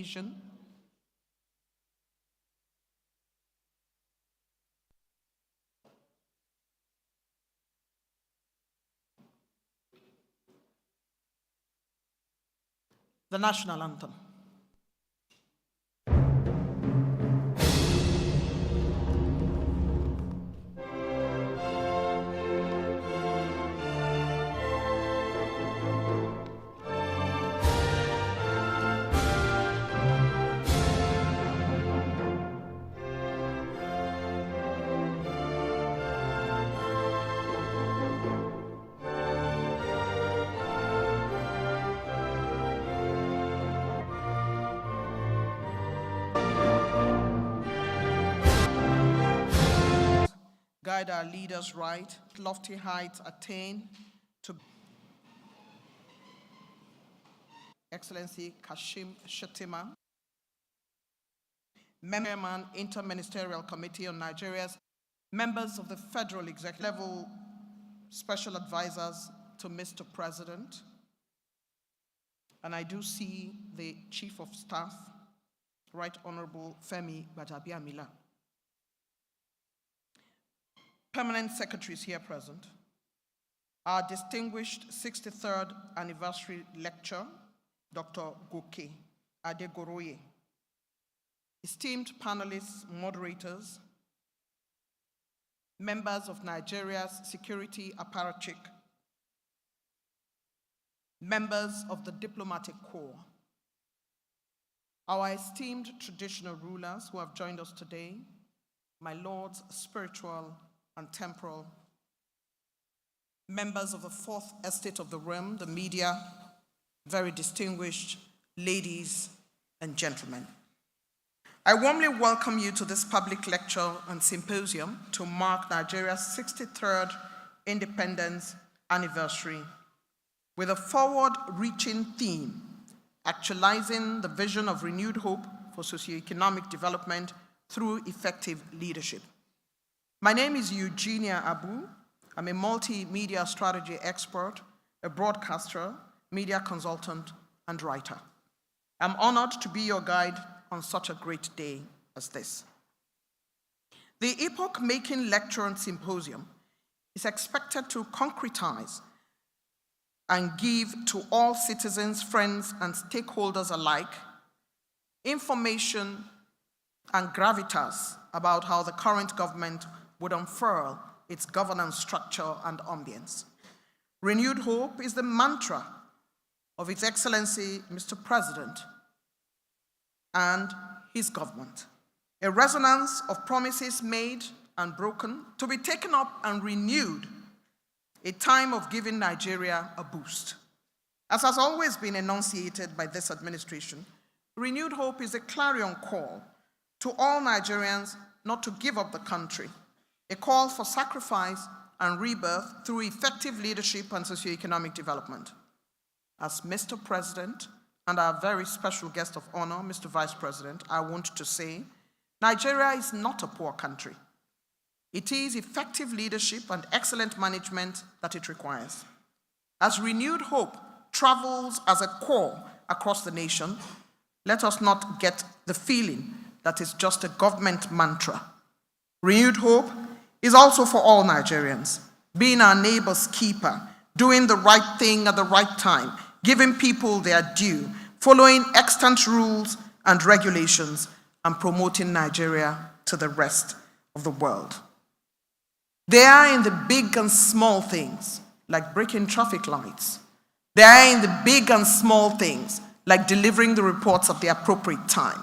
occasion. The national anthem. Guide our leaders right, lofty heights attain to Excellency Kashim Shettima, Chairman, Interministerial Committee on Nigeria's members of the Federal Executive Level Special Advisors to Mr. President, and I do see the Chief of Staff, Right Honorable Femi Gbajabiamila. Permanent secretaries here present, our distinguished 63rd anniversary lecturer, Dr. Goke Adegoroye, esteemed panelists, moderators, members of Nigeria's security apparatchik, members of the diplomatic corps, our esteemed traditional rulers who have joined us today, my lords, spiritual and temporal, members of the fourth estate of the realm, the media, very distinguished ladies and gentlemen. I warmly welcome you to this public lecture and symposium to mark Nigeria's 63rd independence anniversary with a forward-reaching theme, actualizing the vision of renewed hope for socioeconomic development through effective leadership. My name is Eugenia Abu. I'm a multimedia strategy expert, a broadcaster, media consultant, and writer. I'm honored to be your guide on such a great day as this. The epoch-making lecture and symposium is expected to concretize and give to all citizens, friends, and stakeholders alike information and gravitas about how the current government would unfurl its governance structure and ambience. Renewed hope is the mantra of His Excellency, Mr. President, and his government. A resonance of promises made and broken to be taken up and renewed, a time of giving Nigeria a boost. As has always been enunciated by this administration, renewed hope is a clarion call to all Nigerians not to give up the country, a call for sacrifice and rebirth through effective leadership and socioeconomic development. As Mr. President and our very special guest of honor, Mr. Vice President, I want to say, Nigeria is not a poor country. It is effective leadership and excellent management that it requires. As renewed hope travels as a core across the nation, let us not get the feeling that it's just a government mantra. Renewed hope is also for all Nigerians, being our neighbor's keeper, doing the right thing at the right time, giving people their due, following extant rules and regulations, and promoting Nigeria to the rest of the world. They are in the big and small things, like breaking traffic lights. They are in the big and small things, like delivering the reports at the appropriate time.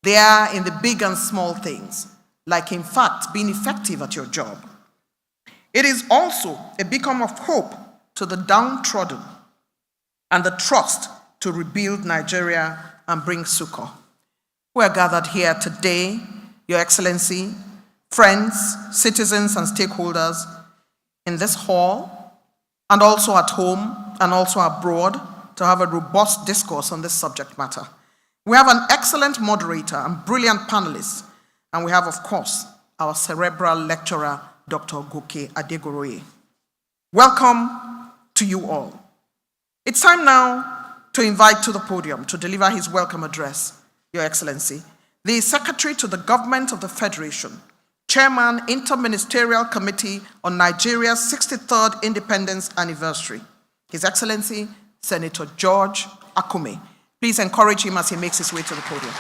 They are in the big and small things, like in fact being effective at your job. It is also a beacon of hope to the downtrodden and the trust to rebuild Nigeria and bring succor. We are gathered here today, Your Excellency, friends, citizens, and stakeholders in this hall, and also at home and also abroad, to have a robust discourse on this subject matter. We have an excellent moderator and brilliant panelists, and we have, of course, our cerebral lecturer, Dr. Goke Adegoroye. Welcome to you all. It's time now to invite to the podium to deliver his welcome address Your Excellency, the Secretary to the Government of the Federation, Chairman, Interministerial Committee on Nigeria's 63rd Independence Anniversary, His Excellency, Senator George Akume. Please encourage him as he makes his way to the podium.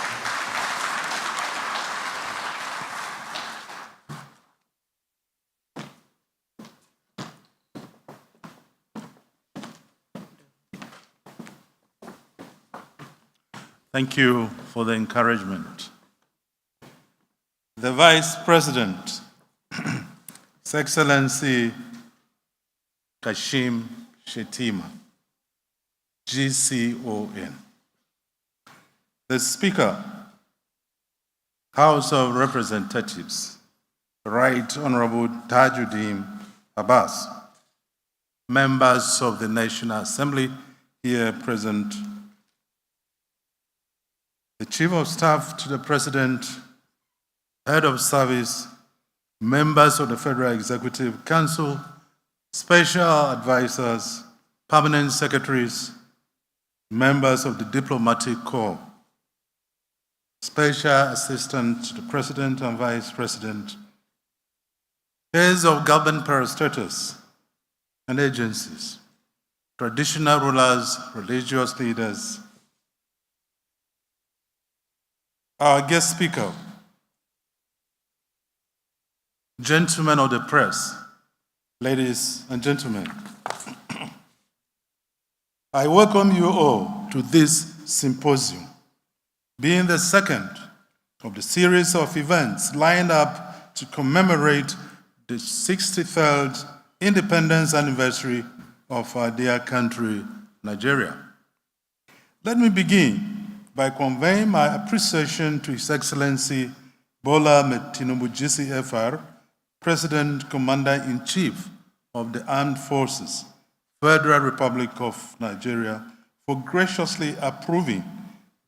Thank you for the encouragement. The Vice President, His Excellency Kashim Shettima, GCON. The Speaker, House of Representatives, Right Honorable Tajuddin Abbas, members of the National Assembly here present, the Chief of Staff to the President, Head of Service, members of the Federal Executive Council, special advisors, permanent secretaries, members of the Diplomatic Corps, special assistant to the President and Vice President, heads of government parastatals and agencies, traditional rulers, religious leaders, our guest speaker, gentlemen of the press, ladies and gentlemen, I welcome you all to this symposium, being the second of the series of events lined up to commemorate the 63rd independence anniversary of our dear country, Nigeria. Let me begin by conveying my appreciation to His Excellency Bola Ahmed Tinubu, GCFR, President Commander-in-Chief of the Armed Forces, Federal Republic of Nigeria, for graciously approving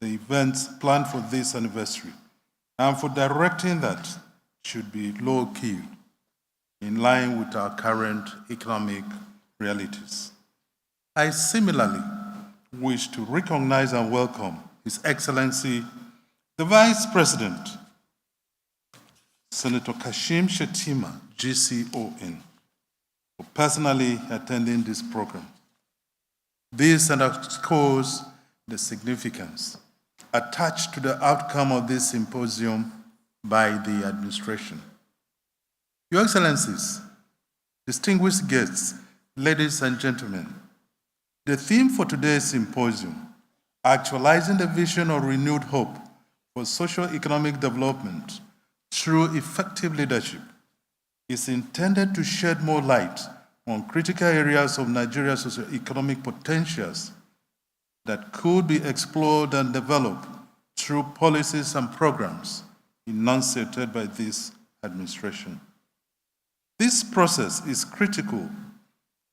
the events planned for this anniversary and for directing that should be low-key, in line with our current economic realities. I similarly wish to recognize and welcome His Excellency, the Vice President, Senator Kashim Shettima, GCON, for personally attending this program. This underscores the significance attached to the outcome of this symposium by the administration. Your Excellencies, distinguished guests, ladies and gentlemen, the theme for today's symposium, actualizing the vision of renewed hope for socio-economic development through effective leadership, is intended to shed more light on critical areas of Nigeria's socio-economic potentials that could be explored and developed through policies and programs enunciated by this administration. This process is critical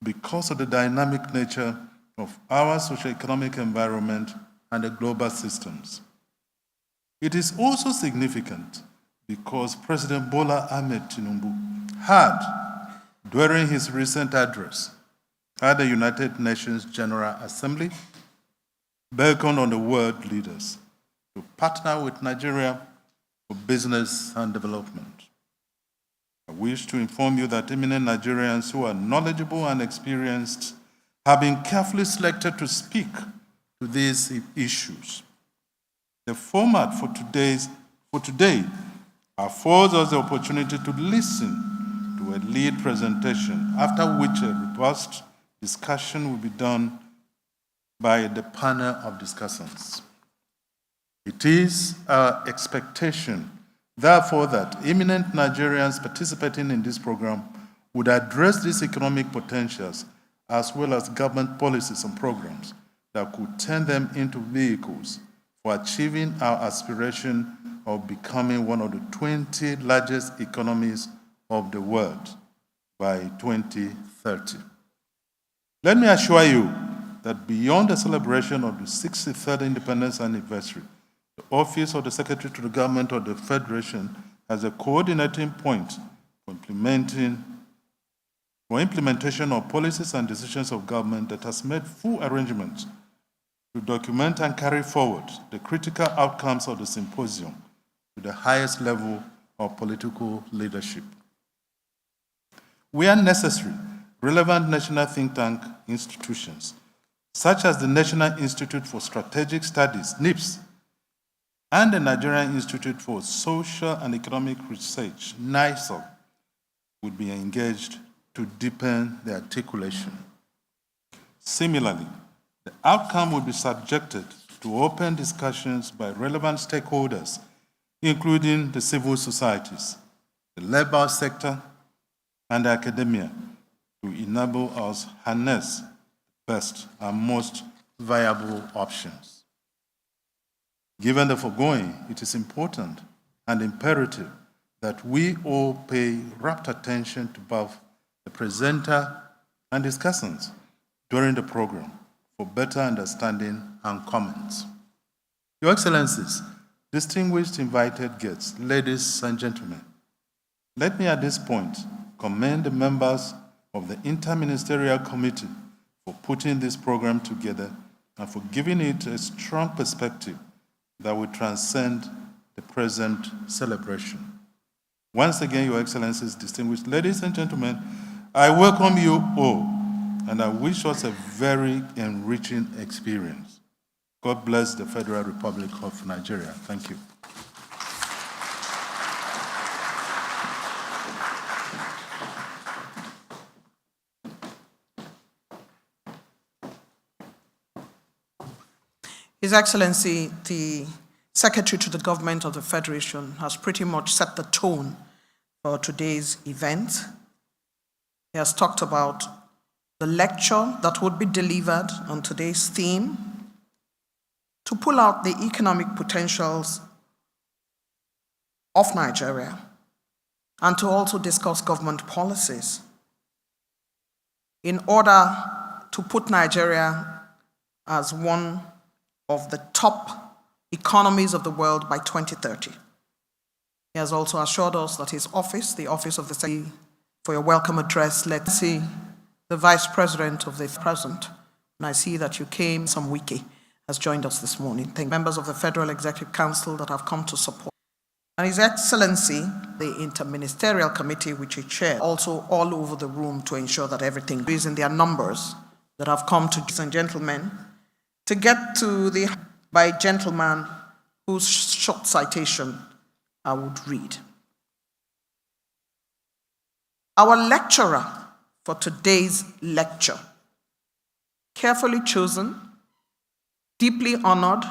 because of the dynamic nature of our socio-economic environment and the global systems. It is also significant because President Bola Ahmed Tinubu had, during his recent address at the United Nations General Assembly, beckoned on the world leaders to partner with Nigeria for business and development. I wish to inform you that eminent Nigerians who are knowledgeable and experienced have been carefully selected to speak to these issues. The format for today affords us the opportunity to listen to a lead presentation, after which a robust discussion will be done by the panel of discussants. It is our expectation, therefore, that eminent Nigerians participating in this program would address these economic potentials as well as government policies and programs that could turn them into vehicles for achieving our aspiration of becoming one of the 20 largest economies of the world by 2030. Let me assure you that beyond the celebration of the 63rd independence anniversary, the Office of the Secretary to the Government of the Federation has a coordinating point for implementation of policies and decisions of government that has made full arrangements to document and carry forward the critical outcomes of the symposium to the highest level of political leadership. Where necessary, relevant national think tank institutions, such as the National Institute for Strategic Studies, NIPS, and the Nigerian Institute for Social and Economic Research, NISO, would be engaged to deepen the articulation. Similarly, the outcome would be subjected to open discussions by relevant stakeholders, including the civil societies, the labor sector, and academia, to enable us harness the best and most viable options. Given the foregoing, it is important and imperative that we all pay rapt attention to both the presenter and discussants during the program for better understanding and comments. Your Excellencies, distinguished invited guests, ladies and gentlemen, let me at this point commend the members of the Interministerial Committee for putting this program together and for giving it a strong perspective that will transcend the present celebration. Once again, Your Excellencies, distinguished ladies and gentlemen, I welcome you all, and I wish us a very enriching experience. God bless the Federal Republic of Nigeria. Thank you. His Excellency, the Secretary to the Government of the Federation, has pretty much set the tone for today's event. He has talked about the lecture that would be delivered on today's theme to pull out the economic potentials of Nigeria and to also discuss government policies in order to put Nigeria as one of the top economies of the world by 2030. He has also assured us that his office, the Office of the Secretary for your welcome address, let's see the Vice President of the present, and I see that you came, some wiki, has joined us this morning. Thank members of the Federal Executive Council that have come to support. And His Excellency, the Interministerial Committee, which he chaired, also all over the room to ensure that everything is in their numbers that have come to, ladies and gentlemen, to get to the, by a gentleman whose short citation I would read. Our lecturer for today's lecture, carefully chosen, deeply honored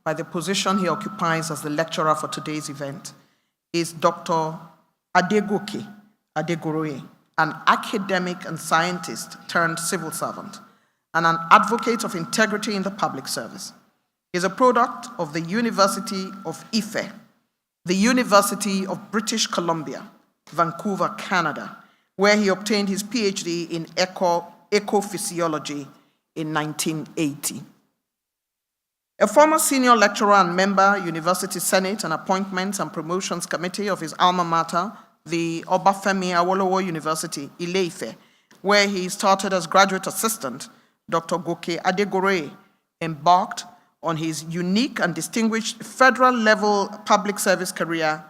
by the position he occupies as the lecturer for today's event, is Dr. Adegoke Adegoroye, an academic and scientist turned civil servant, and an advocate of integrity in the public service. He is a product of the University of Ife, the University of British Columbia, Vancouver, Canada, where he obtained his PhD in ecophysiology in 1980. A former senior lecturer and member, University Senate and Appointments and Promotions Committee of his alma mater, the Obafemi Awolowo University, Ile-Ife, where he started as graduate assistant, Dr. Goke Adegoroye embarked on his unique and distinguished federal-level public service career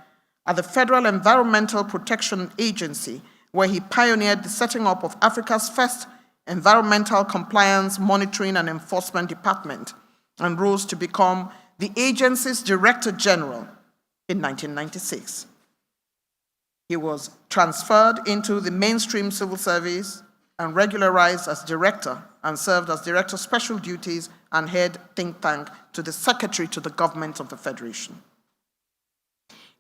at the Federal Environmental Protection Agency, where he pioneered the setting up of Africa's first environmental compliance monitoring and enforcement department, and rose to become the agency's Director General in 1996. He was transferred into the mainstream civil service and regularized as director and served as Director of Special Duties and head think tank to the Secretary to the Government of the Federation.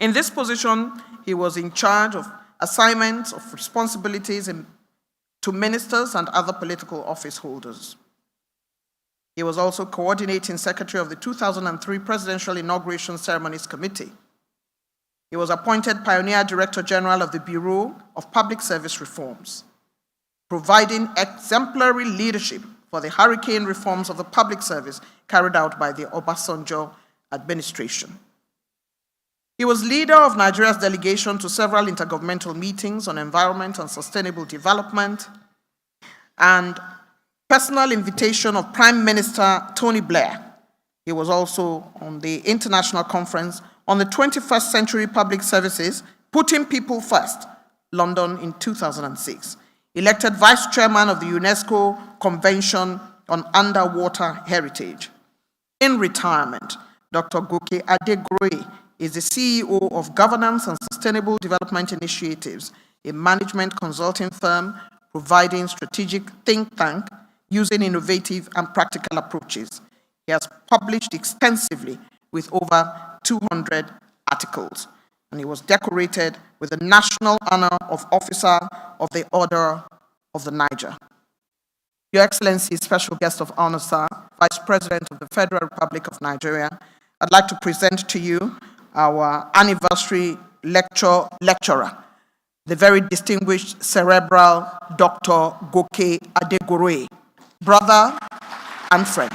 In this position, he was in charge of assignments of responsibilities to ministers and other political office holders. He was also coordinating secretary of the 2003 Presidential Inauguration Ceremonies Committee. He was appointed Pioneer Director General of the Bureau of Public Service Reforms, providing exemplary leadership for the hurricane reforms of the public service carried out by the Obasanjo administration. He was leader of Nigeria's delegation to several intergovernmental meetings on environment and sustainable development, and personal invitation of Prime Minister Tony Blair. He was also on the international conference on the 21st Century Public Services, Putting People First, London in 2006. Elected Vice Chairman of the UNESCO Convention on Underwater Heritage. In retirement, Dr. Goke Adegoroye is the CEO of Governance and Sustainable Development Initiatives, a management consulting firm providing strategic think tank using innovative and practical approaches. He has published extensively with over 200 articles, and he was decorated with the National Honor of Officer of the Order of the Niger. Your Excellency, Special Guest of Honor, Sir, Vice President of the Federal Republic of Nigeria, I'd like to present to you our anniversary lecturer, the very distinguished cerebral Dr. Goke Adegoroye, brother and friend.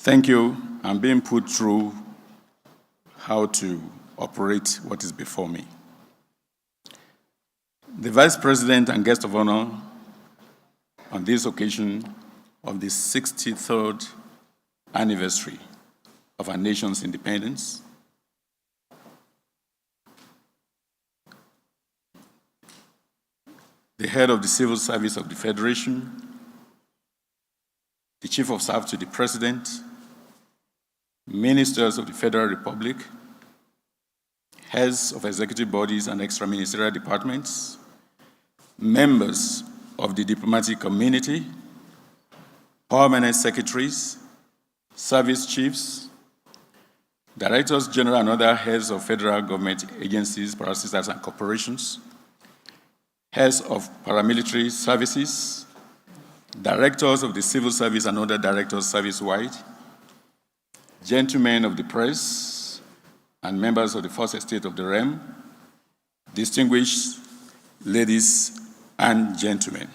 Thank you. I'm being put through how to operate what is before me. The Vice President and Guest of Honor on this occasion of the 63rd anniversary of our nation's independence, the head of the Civil Service of the Federation, the Chief of Staff to the President, ministers of the Federal Republic, heads of executive bodies and extra-ministerial departments, members of the diplomatic community, permanent secretaries, service chiefs, directors general and other heads of federal government agencies, parastatals and corporations, heads of paramilitary services, directors of the civil service and other directors service-wide, gentlemen of the press, and members of the First Estate of the Realm, distinguished ladies and gentlemen.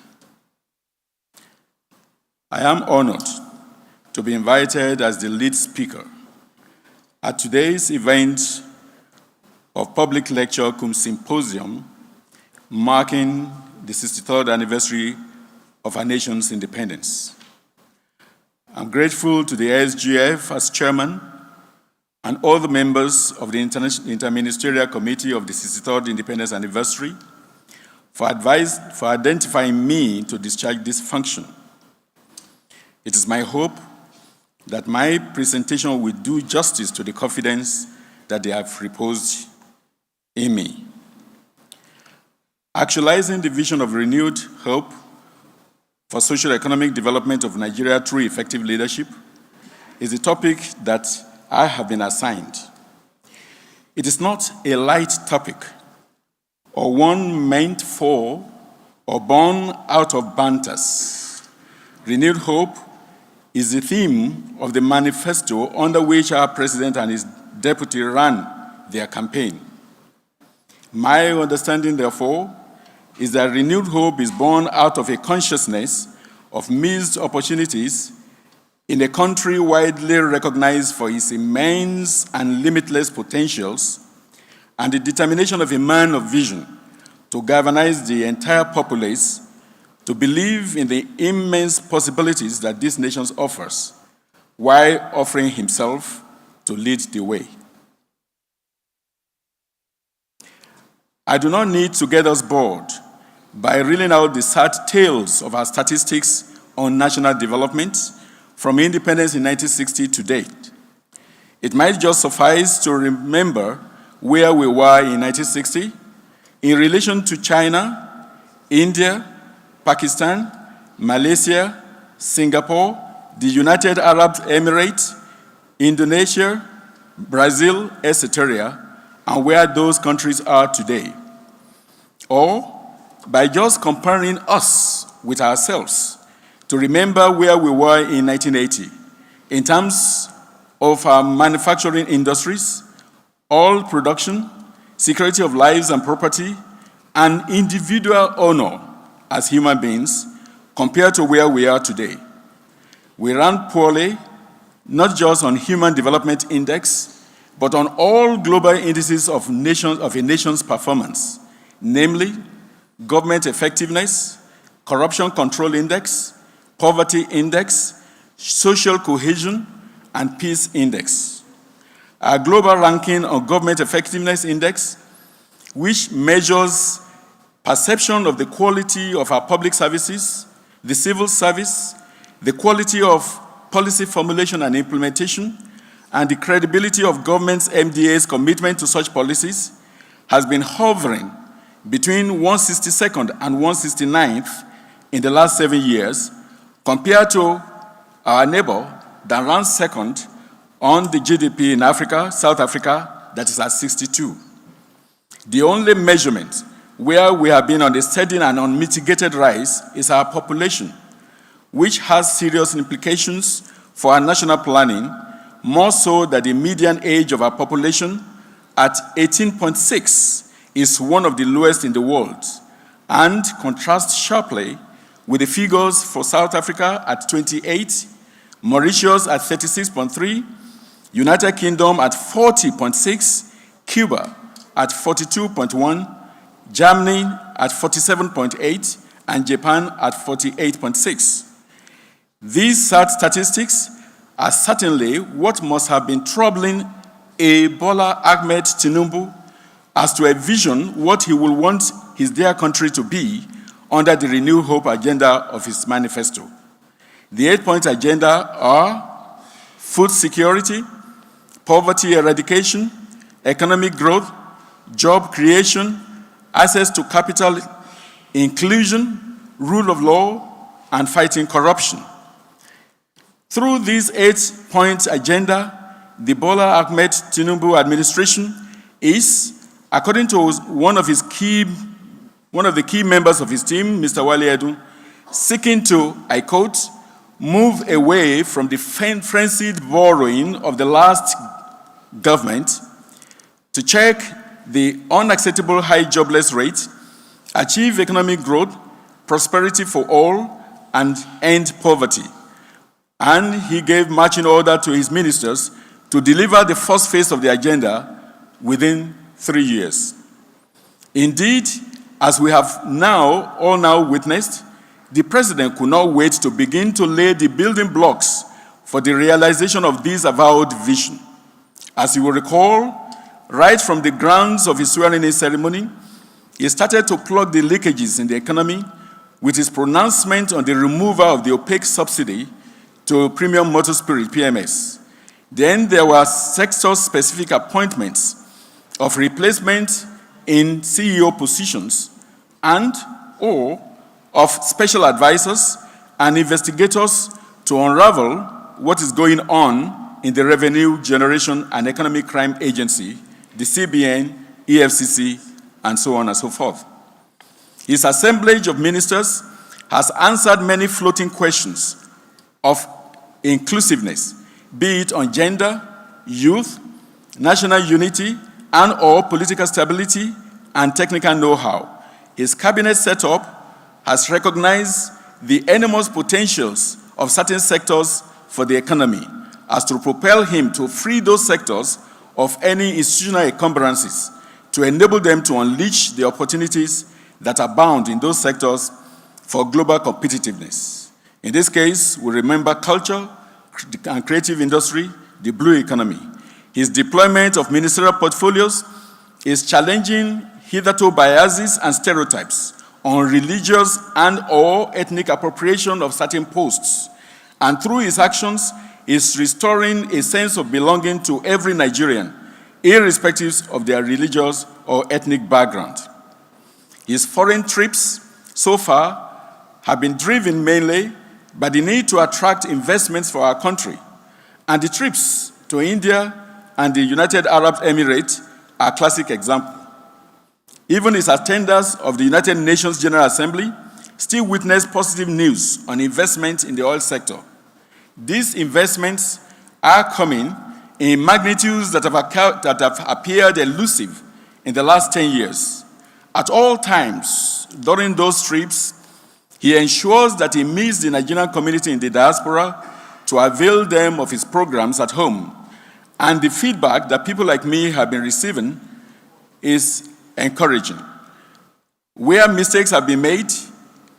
I am honored to be invited as the lead speaker at today's event of public lecture cum symposium marking the 63rd anniversary of our nation's independence. I'm grateful to the SGF as chairman and all the members of the Interministerial Committee of the 63rd Independence Anniversary for identifying me to discharge this function. It is my hope that my presentation will do justice to the confidence that they have reposed in me. Actualizing the vision of renewed hope for socio-economic development of Nigeria through effective leadership is a topic that I have been assigned. It is not a light topic or one meant for or born out of banters. Renewed hope is the theme of the manifesto under which our president and his deputy ran their campaign. My understanding, therefore, is that renewed hope is born out of a consciousness of missed opportunities in a country widely recognized for its immense and limitless potentials, and the determination of a man of vision to galvanize the entire populace to believe in the immense possibilities that this nation offers, while offering himself to lead the way. I do not need to get us bored by reeling out the sad tales of our statistics on national development from independence in 1960 to date. It might just suffice to remember where we were in 1960 in relation to China, India, Pakistan, Malaysia, Singapore, the United Arab Emirates, Indonesia, Brazil, etc., and where those countries are today. Or by just comparing us with ourselves to remember where we were in 1980 in terms of our manufacturing industries, oil production, security of lives and property, and individual honor as human beings compared to where we are today. We ran poorly, not just on Human Development Index, but on all global indices of a nation's performance, namely government effectiveness, corruption control index, poverty index, social cohesion, and peace index. Our global ranking on government effectiveness index, which measures perception of the quality of our public services, the civil service, the quality of policy formulation and implementation, and the credibility of government's MDA's commitment to such policies, has been hovering between 162nd and 169th in the last 7 years, compared to our neighbor that ranks second on the GDP in Africa, South Africa, that is at 62. The only measurement where we have been on a steady and unmitigated rise is our population, which has serious implications for our national planning, more so that the median age of our population at 18.6 is one of the lowest in the world, and contrasts sharply with the figures for South Africa at 28, Mauritius at 36.3, United Kingdom at 40.6, Cuba at 42.1, Germany at 47.8, and Japan at 48.6. These sad statistics are certainly what must have been troubling a Bola Ahmed Tinubu as to a vision what he will want his dear country to be under the Renew Hope agenda of his manifesto. The 8-point agenda are food security, poverty eradication, economic growth, job creation, access to capital, inclusion, rule of law, and fighting corruption. Through this 8-point agenda, the Bola Ahmed Tinubu administration is, according to one of the key members of his team, Mr. Wale Edun, seeking to, I quote, move away from the frenzied borrowing of the last government to check the unacceptable high jobless rate, achieve economic growth, prosperity for all, and end poverty. And he gave marching order to his ministers to deliver the first phase of the agenda within 3 years. Indeed, as we have all now witnessed, the president could not wait to begin to lay the building blocks for the realization of this avowed vision. As you will recall, right from the grounds of his swearing-in ceremony, he started to plug the leakages in the economy with his pronouncement on the removal of the opaque subsidy to premium motor spirit, PMS. Then there were sector-specific appointments of replacement in CEO positions and/or of special advisors and investigators to unravel what is going on in the Revenue Generation and Economic Crime Agency, the CBN, EFCC, and so on and so forth. His assemblage of ministers has answered many floating questions of inclusiveness, be it on gender, youth, national unity, and/or political stability and technical know-how. His cabinet setup has recognized the enormous potentials of certain sectors for the economy as to propel him to free those sectors of any institutional encumbrances to enable them to unleash the opportunities that abound in those sectors for global competitiveness. In this case, we remember culture and creative industry, the blue economy. His deployment of ministerial portfolios is challenging hitherto biases and stereotypes on religious and/or ethnic appropriation of certain posts and through his actions is restoring a sense of belonging to every Nigerian, irrespective of their religious or ethnic background. His foreign trips so far have been driven mainly by the need to attract investments for our country, and the trips to India and the United Arab Emirates are a classic example. Even his attendance of the United Nations General Assembly still witnessed positive news on investment in the oil sector. These investments are coming in magnitudes that have appeared elusive in the last 10 years. At all times during those trips, he ensures that he meets the Nigerian community in the diaspora to avail them of his programs at home. And the feedback that people like me have been receiving is encouraging. Where mistakes have been made,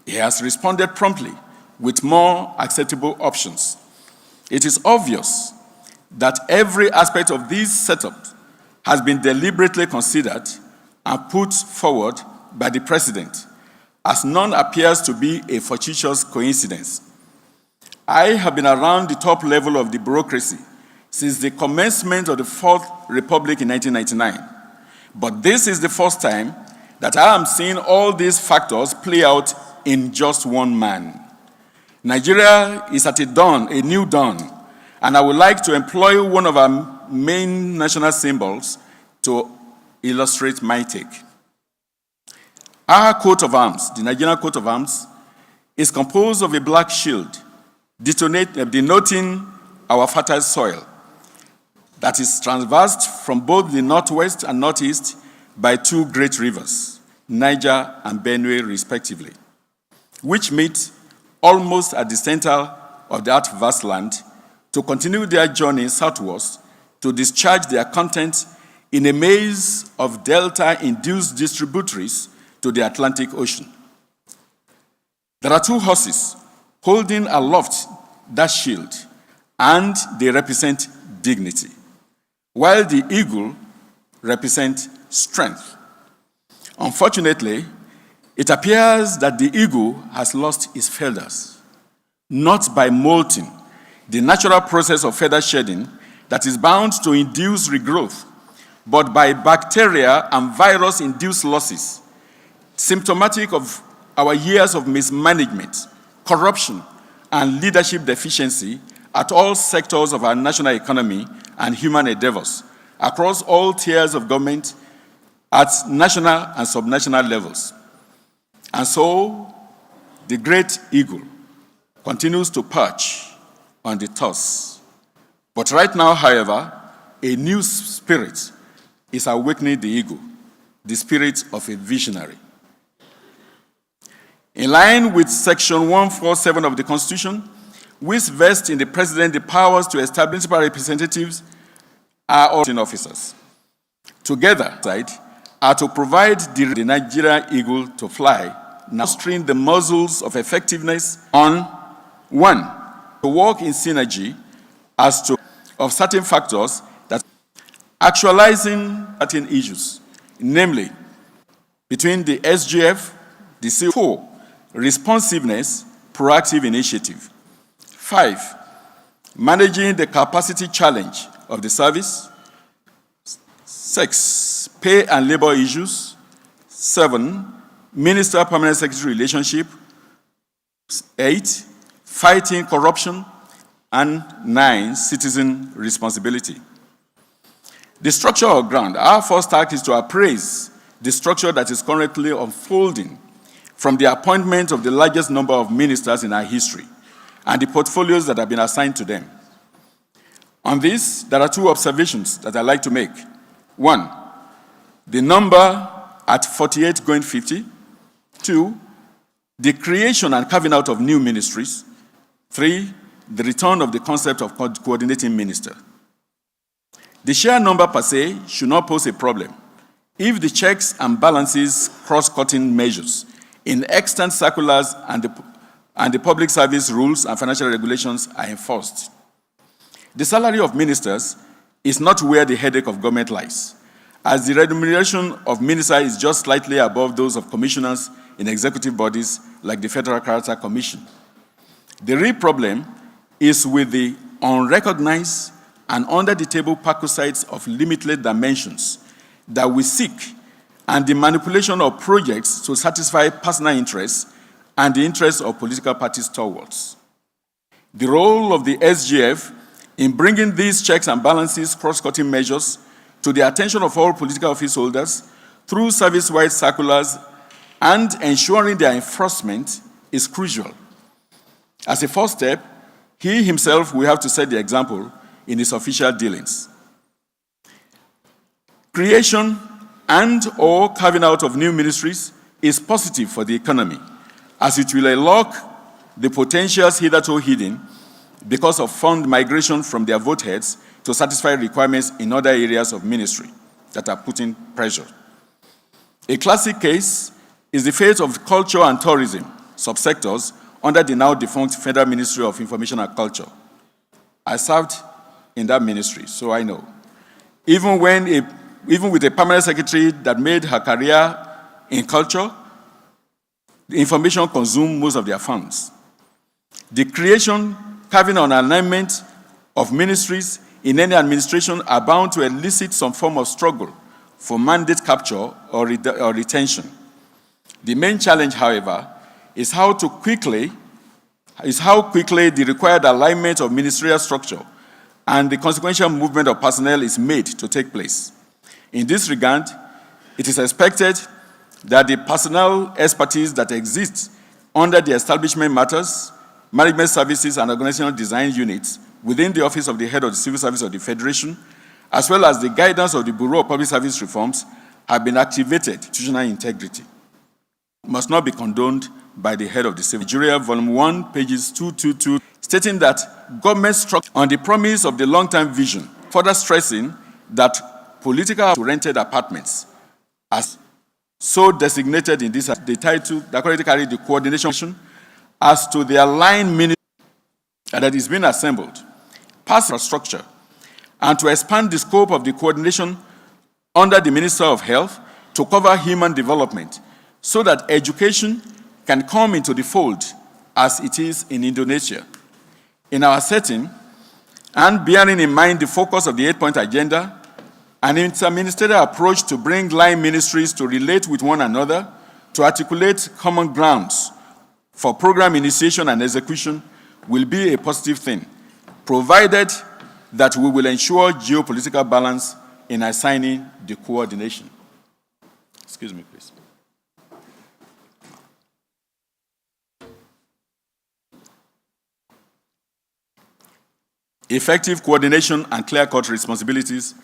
he has responded promptly with more acceptable options. It is obvious that every aspect of this setup has been deliberately considered and put forward by the president, as none appears to be a fortuitous coincidence. I have been around the top level of the bureaucracy since the commencement of the Fourth Republic in 1999. But this is the first time that I am seeing all these factors play out in just one man. Nigeria is at a new dawn, and I would like to employ one of our main national symbols to illustrate my take. Our coat of arms, the Nigerian coat of arms, is composed of a black shield denoting our fertile soil that is traversed from both the northwest and northeast by two great rivers, Niger and Benue respectively, which meet almost at the center of that vast land to continue their journey southwards to discharge their content in a maze of delta-induced distributaries to the Atlantic Ocean. There are two horses holding aloft that shield, and they represent dignity, while the eagle represents strength. Unfortunately, it appears that the eagle has lost its feathers, not by molting, the natural process of feather shedding that is bound to induce regrowth, but by bacteria and virus-induced losses, symptomatic of our years of mismanagement, corruption, and leadership deficiency at all sectors of our national economy and human endeavors, across all tiers of government, at national and subnational levels. And so, the great eagle continues to perch on the toss. But right now, however, a new spirit is awakening the eagle, the spirit of a visionary. In line with Section 147 of the Constitution, which vests in the President the powers to establish municipal representatives are all officers. Together, are to provide the Nigerian eagle to fly, now strain the muscles of effectiveness on, one, to work in synergy as to of certain factors that actualizing certain issues, namely between the SGF, the C4, responsiveness, proactive initiative. 5, managing the capacity challenge of the service. 6, pay and labor issues. 7, minister permanent secretary relationship. 8, fighting corruption. And 9, citizen responsibility. The structure of ground. Our first task is to appraise the structure that is currently unfolding from the appointment of the largest number of ministers in our history and the portfolios that have been assigned to them. On this, there are two observations that I'd like to make. 1, the number at 48 going 50. 2, the creation and carving out of new ministries. 3, the return of the concept of coordinating minister. The sheer number per se should not pose a problem if the checks and balances cross-cutting measures in extant circulars and the public service rules and financial regulations are enforced. The salary of ministers is not where the headache of government lies, as the remuneration of ministers is just slightly above those of commissioners in executive bodies like the Federal Character Commission. The real problem is with the unrecognized and under-the-table parasites of limitless dimensions that we seek, and the manipulation of projects to satisfy personal interests and the interests of political parties towards. The role of the SGF in bringing these checks and balances, cross-cutting measures, to the attention of all political office holders through service-wide circulars and ensuring their enforcement is crucial. As a first step, he himself will have to set the example in his official dealings. Creation and/or carving out of new ministries is positive for the economy, as it will unlock the potentials hitherto hidden because of fund migration from their vote heads to satisfy requirements in other areas of ministry that are putting pressure. A classic case is the fate of culture and tourism subsectors under the now defunct Federal Ministry of Information and Culture. I served in that ministry, so I know. Even with a permanent secretary that made her career in culture, the information consumed most of their funds. The creation, carving on alignment of ministries in any administration are bound to elicit some form of struggle for mandate capture or retention. The main challenge, however, is how quickly the required alignment of ministerial structure and the consequential movement of personnel is made to take place. In this regard, it is expected that the personnel expertise that exists under the establishment matters, management services, and organizational design units within the Office of the Head of the Civil Service of the Federation, as well as the guidance of the Bureau of Public Service Reforms, have been activated. Institutional integrity must not be condoned by the head of the Civil Nigeria, Volume 1, pages 222, stating that government structure on the promise of the long-term vision, further stressing that political rented apartments, as so designated in this, the title that currently carries the coordination as to the aligned ministry that is being assembled, pass structure, and to expand the scope of the coordination under the Minister of Health to cover human development, so that education can come into the fold as it is in Indonesia. In our setting, and bearing in mind the focus of the 8-point agenda, an interministerial approach to bring line ministries to relate with one another, to articulate common grounds for program initiation and execution will be a positive thing, provided that we will ensure geopolitical balance in assigning the coordination. Excuse me, please. Effective coordination and clear-cut responsibilities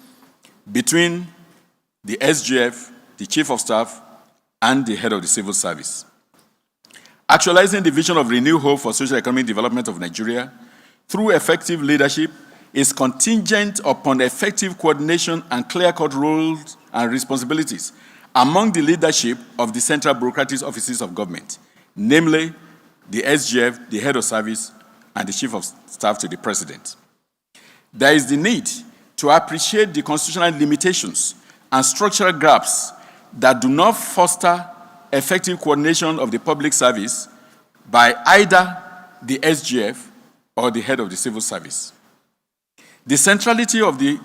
between the SGF, the Chief of Staff, and the Head of the Civil Service. Actualizing the vision of renewed hope for social economic development of Nigeria through effective leadership is contingent upon effective coordination and clear-cut roles and responsibilities among the leadership of the central bureaucratic offices of government, namely the SGF, the Head of Service, and the Chief of Staff to the President. There is the need to appreciate the constitutional limitations and structural gaps that do not foster effective coordination of the public service by either the SGF or the Head of the Civil Service. The centrality of the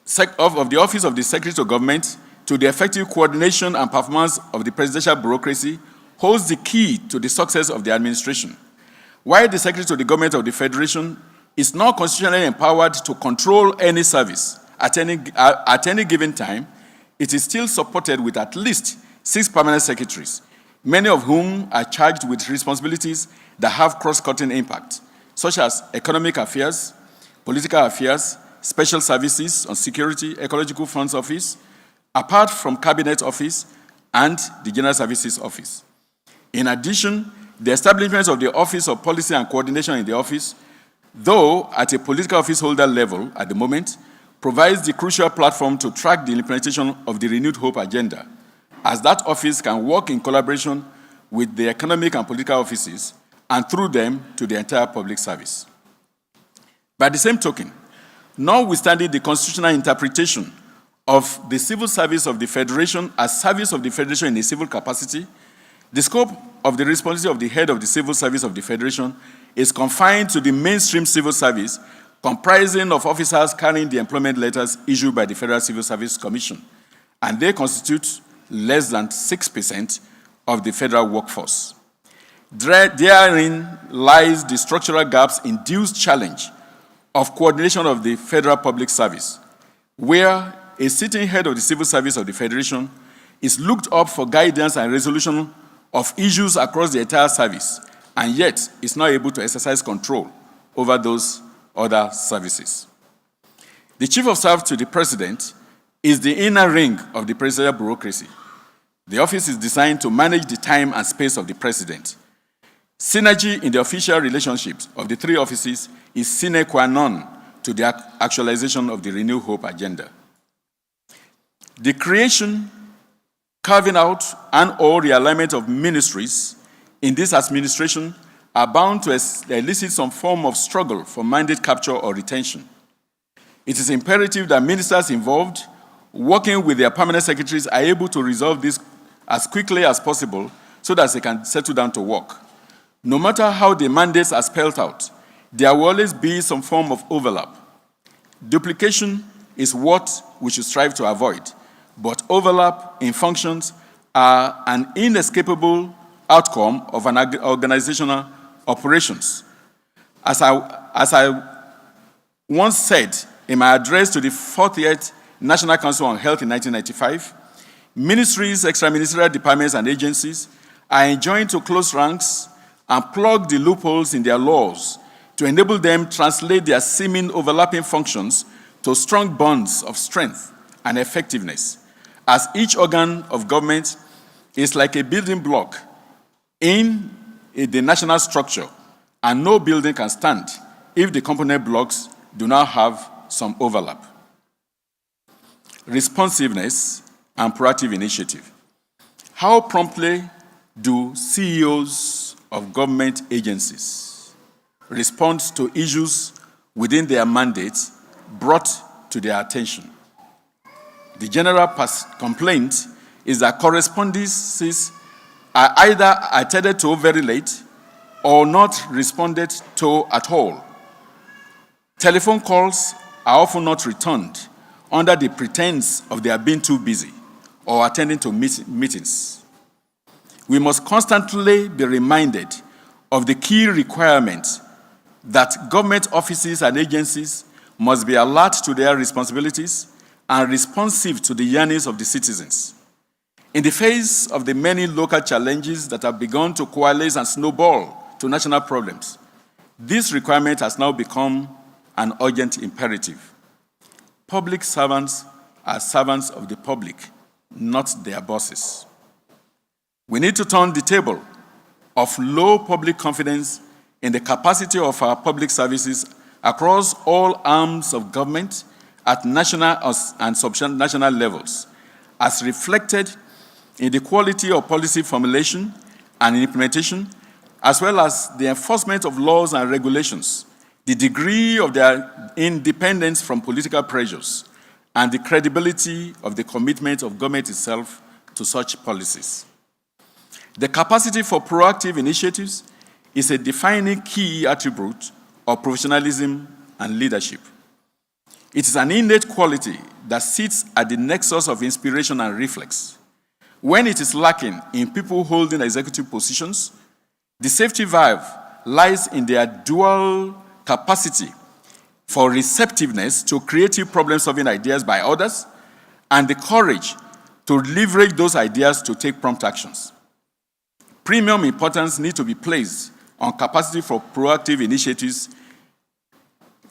Office of the Secretary of Government to the effective coordination and performance of the presidential bureaucracy holds the key to the success of the administration. While the Secretary of the Government of the Federation is not constitutionally empowered to control any service at any given time, it is still supported with at least 6 permanent secretaries, many of whom are charged with responsibilities that have cross-cutting impact, such as economic affairs, political affairs, special services on security, ecological funds office, apart from cabinet office and the general services office. In addition, the establishment of the Office of Policy and Coordination in the office, though at a political office holder level at the moment, provides the crucial platform to track the implementation of the Renewed Hope agenda, as that office can work in collaboration with the economic and political offices, and through them to the entire public service. By the same token, notwithstanding the constitutional interpretation of the civil service of the Federation as service of the Federation in a civil capacity, the scope of the responsibility of the Head of the Civil Service of the Federation is confined to the mainstream civil service, comprising of officers carrying the employment letters issued by the Federal Civil Service Commission, and they constitute less than 6% of the federal workforce. Therein lies the structural gaps-induced challenge of coordination of the federal public service, where a sitting head of the civil service of the Federation is looked up for guidance and resolution of issues across the entire service, and yet is not able to exercise control over those other services. The Chief of Staff to the President is the inner ring of the presidential bureaucracy. The office is designed to manage the time and space of the President. Synergy in the official relationships of the three offices is sine qua non to the actualization of the Renew Hope agenda. The creation, carving out, and/or realignment of ministries in this administration are bound to elicit some form of struggle for mandate capture or retention. It is imperative that ministers involved, working with their permanent secretaries, are able to resolve this as quickly as possible so that they can settle down to work. No matter how the mandates are spelled out, there will always be some form of overlap. Duplication is what we should strive to avoid, but overlap in functions are an inescapable outcome of an organizational operations. As I once said in my address to the 40th National Council on Health in 1995, ministries, extra-ministerial departments, and agencies are enjoined to close ranks and plug the loopholes in their laws to enable them translate their seeming overlapping functions to strong bonds of strength and effectiveness, as each organ of government is like a building block in the national structure, and no building can stand if the component blocks do not have some overlap. Responsiveness and proactive initiative. How promptly do CEOs of government agencies respond to issues within their mandates brought to their attention? The general complaint is that correspondences are either attended to very late or not responded to at all. Telephone calls are often not returned under the pretense of their being too busy or attending to meetings. We must constantly be reminded of the key requirement that government offices and agencies must be alert to their responsibilities and responsive to the yearnings of the citizens. In the face of the many local challenges that have begun to coalesce and snowball to national problems, this requirement has now become an urgent imperative. Public servants are servants of the public, not their bosses. We need to turn the table of low public confidence in the capacity of our public services across all arms of government at national and subnational levels, as reflected in the quality of policy formulation and implementation, as well as the enforcement of laws and regulations, the degree of their independence from political pressures, and the credibility of the commitment of government itself to such policies. The capacity for proactive initiatives is a defining key attribute of professionalism and leadership. It is an innate quality that sits at the nexus of inspiration and reflex. When it is lacking in people holding executive positions, the safety valve lies in their dual capacity for receptiveness to creative problem-solving ideas by others and the courage to leverage those ideas to take prompt actions. Premium importance needs to be placed on capacity for proactive initiatives,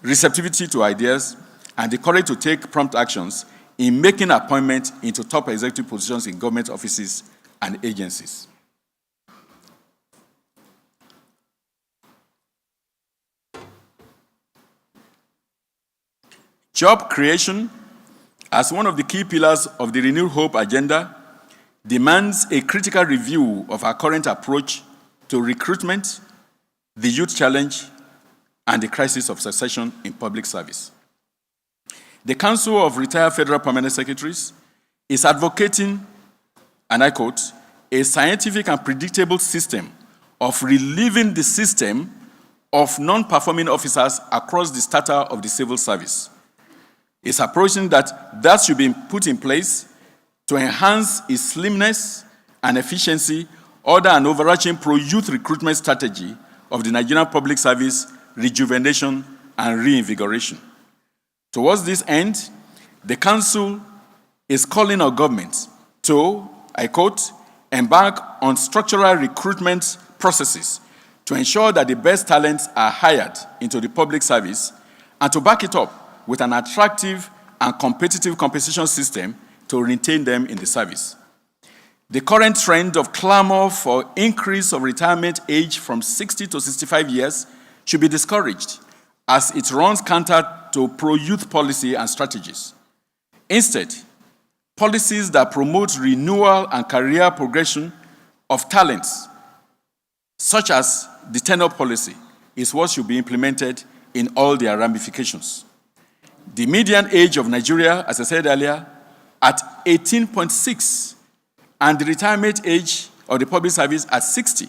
receptivity to ideas, and the courage to take prompt actions in making appointments into top executive positions in government offices and agencies. Job creation, as one of the key pillars of the Renewed Hope agenda, demands a critical review of our current approach to recruitment, the youth challenge, and the crisis of succession in public service. The Council of Retired Federal Permanent Secretaries is advocating, and I quote, a scientific and predictable system of relieving the system of non-performing officers across the strata of the civil service. It's approaching that should be put in place to enhance its slimness and efficiency under an overarching pro-youth recruitment strategy of the Nigerian public service rejuvenation and reinvigoration. Towards this end, the Council is calling on government to, I quote, embark on structural recruitment processes to ensure that the best talents are hired into the public service and to back it up with an attractive and competitive compensation system to retain them in the service. The current trend of clamor for increase of retirement age from 60 to 65 years should be discouraged as it runs counter to pro-youth policy and strategies. Instead, policies that promote renewal and career progression of talents, such as the tenure policy, is what should be implemented in all their ramifications. The median age of Nigeria, as I said earlier, at 18.6, and the retirement age of the public service at 60,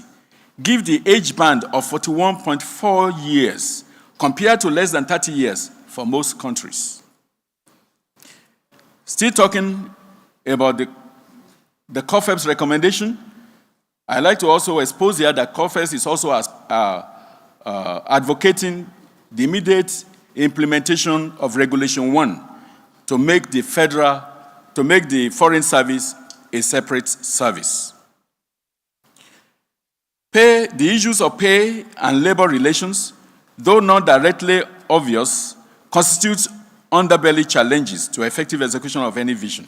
give the age band of 41.4 years, compared to less than 30 years for most countries. Still talking about the COFEP's recommendation, I'd like to also expose here that COFEP is also advocating the immediate implementation of Regulation 1 to make the foreign service a separate service. The issues of pay and labor relations, though not directly obvious, constitute underbelly challenges to effective execution of any vision,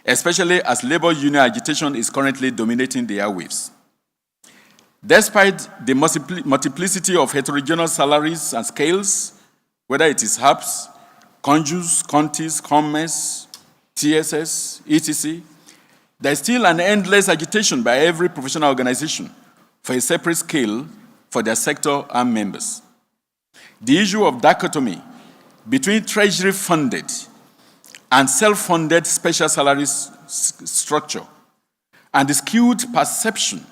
especially as labor union agitation is currently dominating the airwaves. Despite the multiplicity of heterogeneous salaries and scales, whether it is HAPS, CONJUS, CONTIS, COMMES, TSS, etc., there is still an endless agitation by every professional organization for a separate scale for their sector and members. The issue of dichotomy between treasury-funded and self-funded special salaries structure and the skewed perception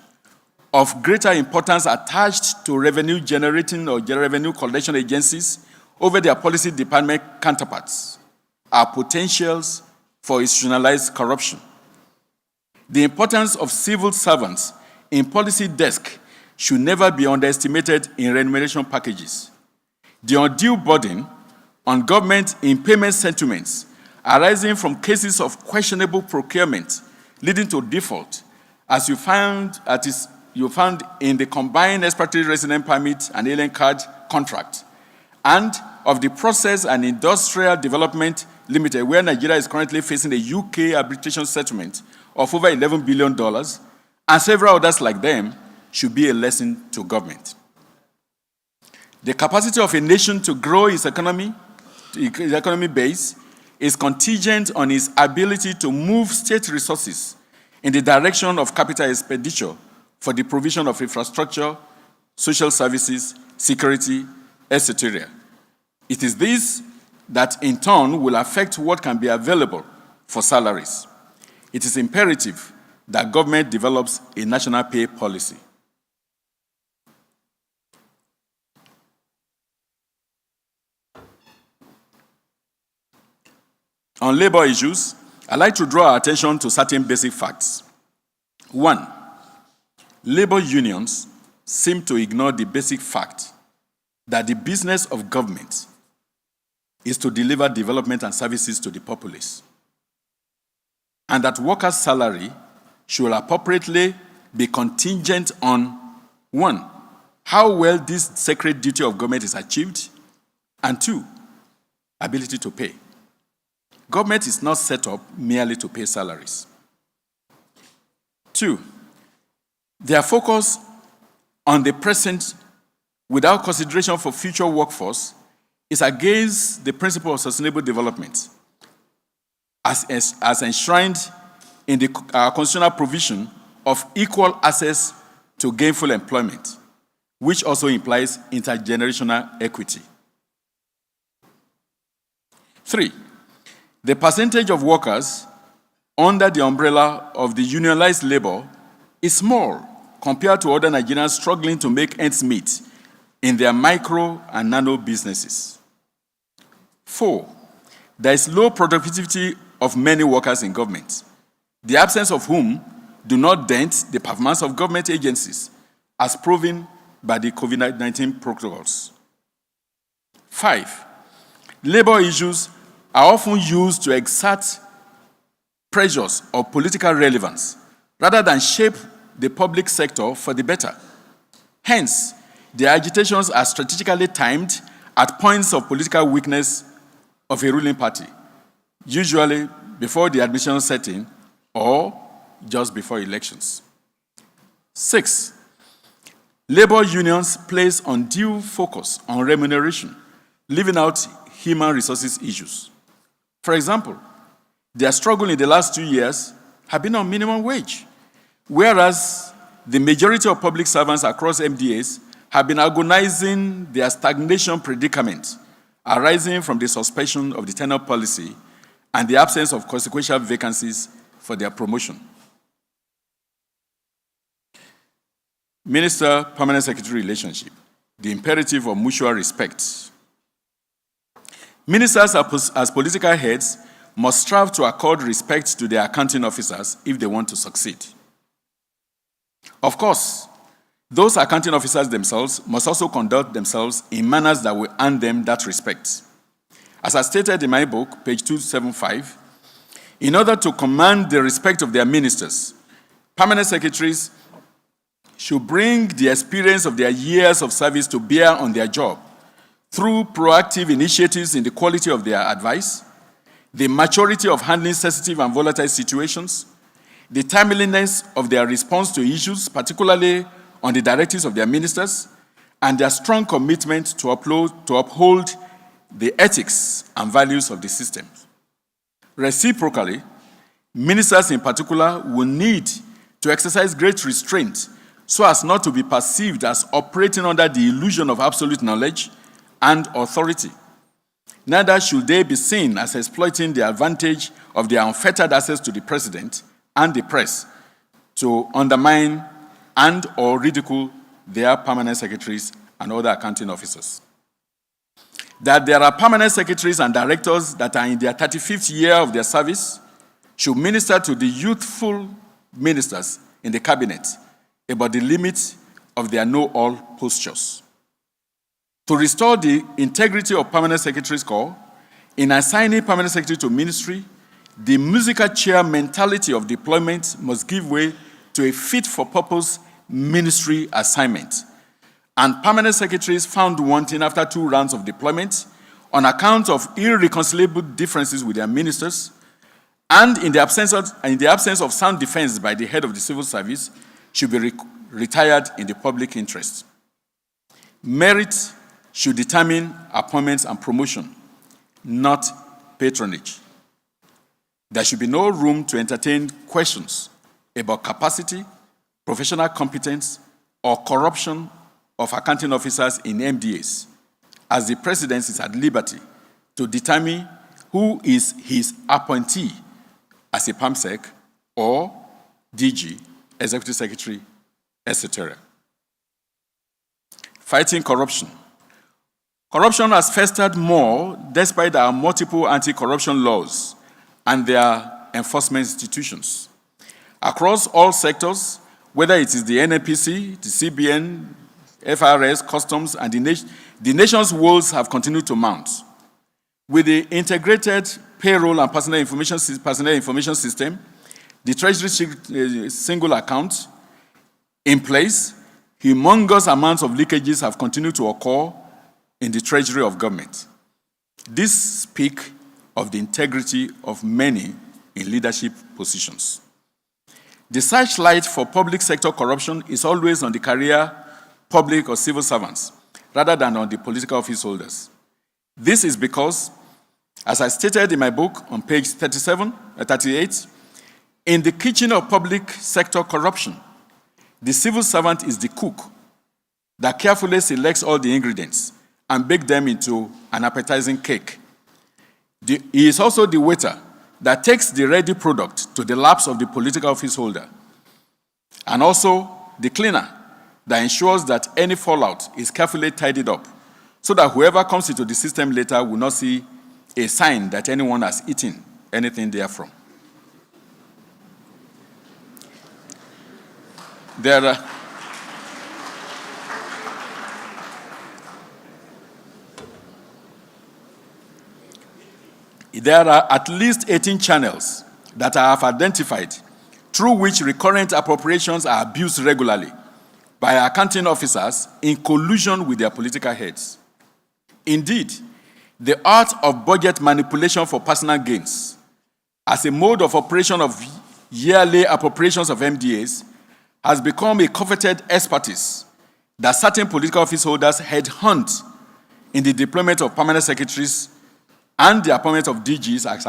of greater importance attached to revenue-generating or revenue collection agencies over their policy department counterparts are potentials for institutionalized corruption. The importance of civil servants in policy desk should never be underestimated in remuneration packages. The undue burden on government in payment settlements arising from cases of questionable procurement leading to default, as you found in the combined expatriate resident permit and alien card contract, and of the Process and Industrial Development Limited, where Nigeria is currently facing a UK arbitration settlement of over $11 billion, and several others like them, should be a lesson to government. The capacity of a nation to grow its economy base is contingent on its ability to move state resources in the direction of capital expenditure for the provision of infrastructure, social services, security, etc. It is this that in turn will affect what can be available for salaries. It is imperative that government develops a national pay policy. On labor issues, I'd like to draw our attention to certain basic facts. 1, labor unions seem to ignore the basic fact that the business of government is to deliver development and services to the populace, and that workers' salary should appropriately be contingent on 1, how well this sacred duty of government is achieved, and 2, ability to pay. Government is not set up merely to pay salaries. 2, their focus on the present without consideration for future workforce is against the principle of sustainable development as enshrined in the constitutional provision of equal access to gainful employment, which also implies intergenerational equity. 3, the percentage of workers under the umbrella of the unionized labor is small compared to other Nigerians struggling to make ends meet in their micro and nano businesses. 4, there is low productivity of many workers in government, the absence of whom do not dent the performance of government agencies, as proven by the COVID-19 protocols. 5, labor issues are often used to exert pressures of political relevance rather than shape the public sector for the better. Hence, their agitations are strategically timed at points of political weakness of a ruling party, usually before the admission setting or just before elections. 6, labor unions place undue focus on remuneration, leaving out human resources issues. For example, their struggle in the last 2 years have been on minimum wage, whereas the majority of public servants across MDAs have been agonizing their stagnation predicament arising from the suspension of the tenure policy and the absence of consequential vacancies for their promotion. Minister-Permanent Secretary relationship, the imperative of mutual respect. Ministers as political heads must strive to accord respect to their accounting officers if they want to succeed. Of course, those accounting officers themselves must also conduct themselves in manners that will earn them that respect. As I stated in my book, page 275, in order to command the respect of their ministers, permanent secretaries should bring the experience of their years of service to bear on their job through proactive initiatives in the quality of their advice, the maturity of handling sensitive and volatile situations, the timeliness of their response to issues, particularly on the directives of their ministers, and their strong commitment to uphold the ethics and values of the system. Reciprocally, ministers in particular will need to exercise great restraint so as not to be perceived as operating under the illusion of absolute knowledge and authority. Neither should they be seen as exploiting the advantage of their unfettered access to the president and the press to undermine and or ridicule their permanent secretaries and other accounting officers. That there are permanent secretaries and directors that are in their 35th year of their service should minister to the youthful ministers in the cabinet about the limits of their know-all postures. To restore the integrity of permanent secretaries' corps, in assigning permanent secretary to ministry, the musical chair mentality of deployment must give way to a fit-for-purpose ministry assignment. And permanent secretaries found wanting after 2 rounds of deployment on account of irreconcilable differences with their ministers and in the absence of sound defense by the head of the civil service should be retired in the public interest. Merit should determine appointments and promotion, not patronage. There should be no room to entertain questions about capacity, professional competence, or corruption of accounting officers in MDAs, as the president is at liberty to determine who is his appointee as a PAMSEC or DG, executive secretary, etc. Fighting corruption. Corruption has festered more despite our multiple anti-corruption laws and their enforcement institutions. Across all sectors, whether it is the NNPC, the CBN, FRS, customs, and the nation's woes have continued to mount. With the integrated payroll and personal information system, the Treasury single account in place, humongous amounts of leakages have continued to occur in the Treasury of government. This speaks of the integrity of many in leadership positions. The searchlight for public sector corruption is always on the career public or civil servants, rather than on the political office holders. This is because, as I stated in my book on page 38, in the kitchen of public sector corruption, the civil servant is the cook that carefully selects all the ingredients and bakes them into an appetizing cake. He is also the waiter that takes the ready product to the laps of the political office holder, and also the cleaner that ensures that any fallout is carefully tidied up so that whoever comes into the system later will not see a sign that anyone has eaten anything therefrom. There are at least 18 channels that I have identified through which recurrent appropriations are abused regularly by accounting officers in collusion with their political heads. Indeed, the art of budget manipulation for personal gains as a mode of operation of yearly appropriations of MDAs has become a coveted expertise that certain political office holders headhunt in the deployment of permanent secretaries and the appointment of DGs as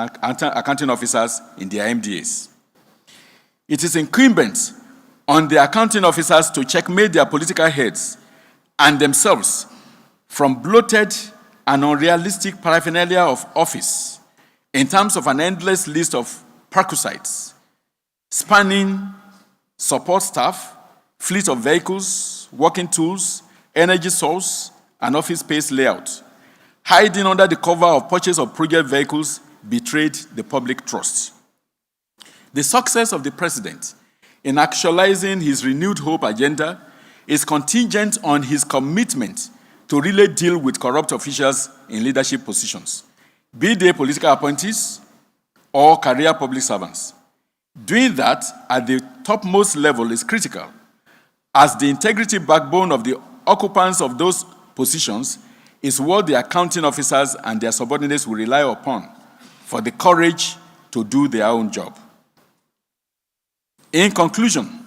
accounting officers in their MDAs. It is incumbent on the accounting officers to checkmate their political heads and themselves from bloated and unrealistic paraphernalia of office in terms of an endless list of perquisites spanning support staff, fleet of vehicles, working tools, energy source, and office space layout. Hiding under the cover of purchase of project vehicles betrayed the public trust. The success of the president in actualizing his renewed hope agenda is contingent on his commitment to really deal with corrupt officials in leadership positions, be they political appointees or career public servants. Doing that at the topmost level is critical, as the integrity backbone of the occupants of those positions is what the accounting officers and their subordinates will rely upon for the courage to do their own job. In conclusion,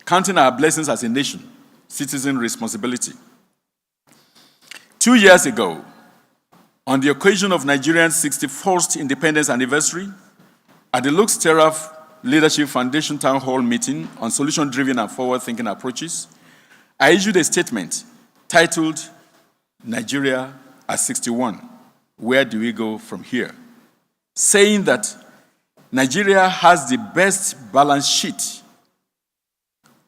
counting our blessings as a nation, citizen responsibility. 2 years ago, on the occasion of Nigeria's 61st independence anniversary, at the Lux Teraf Leadership Foundation Town Hall meeting on solution-driven and forward-thinking approaches, I issued a statement titled, Nigeria at 61, where do we go from here? Saying that Nigeria has the best balance sheet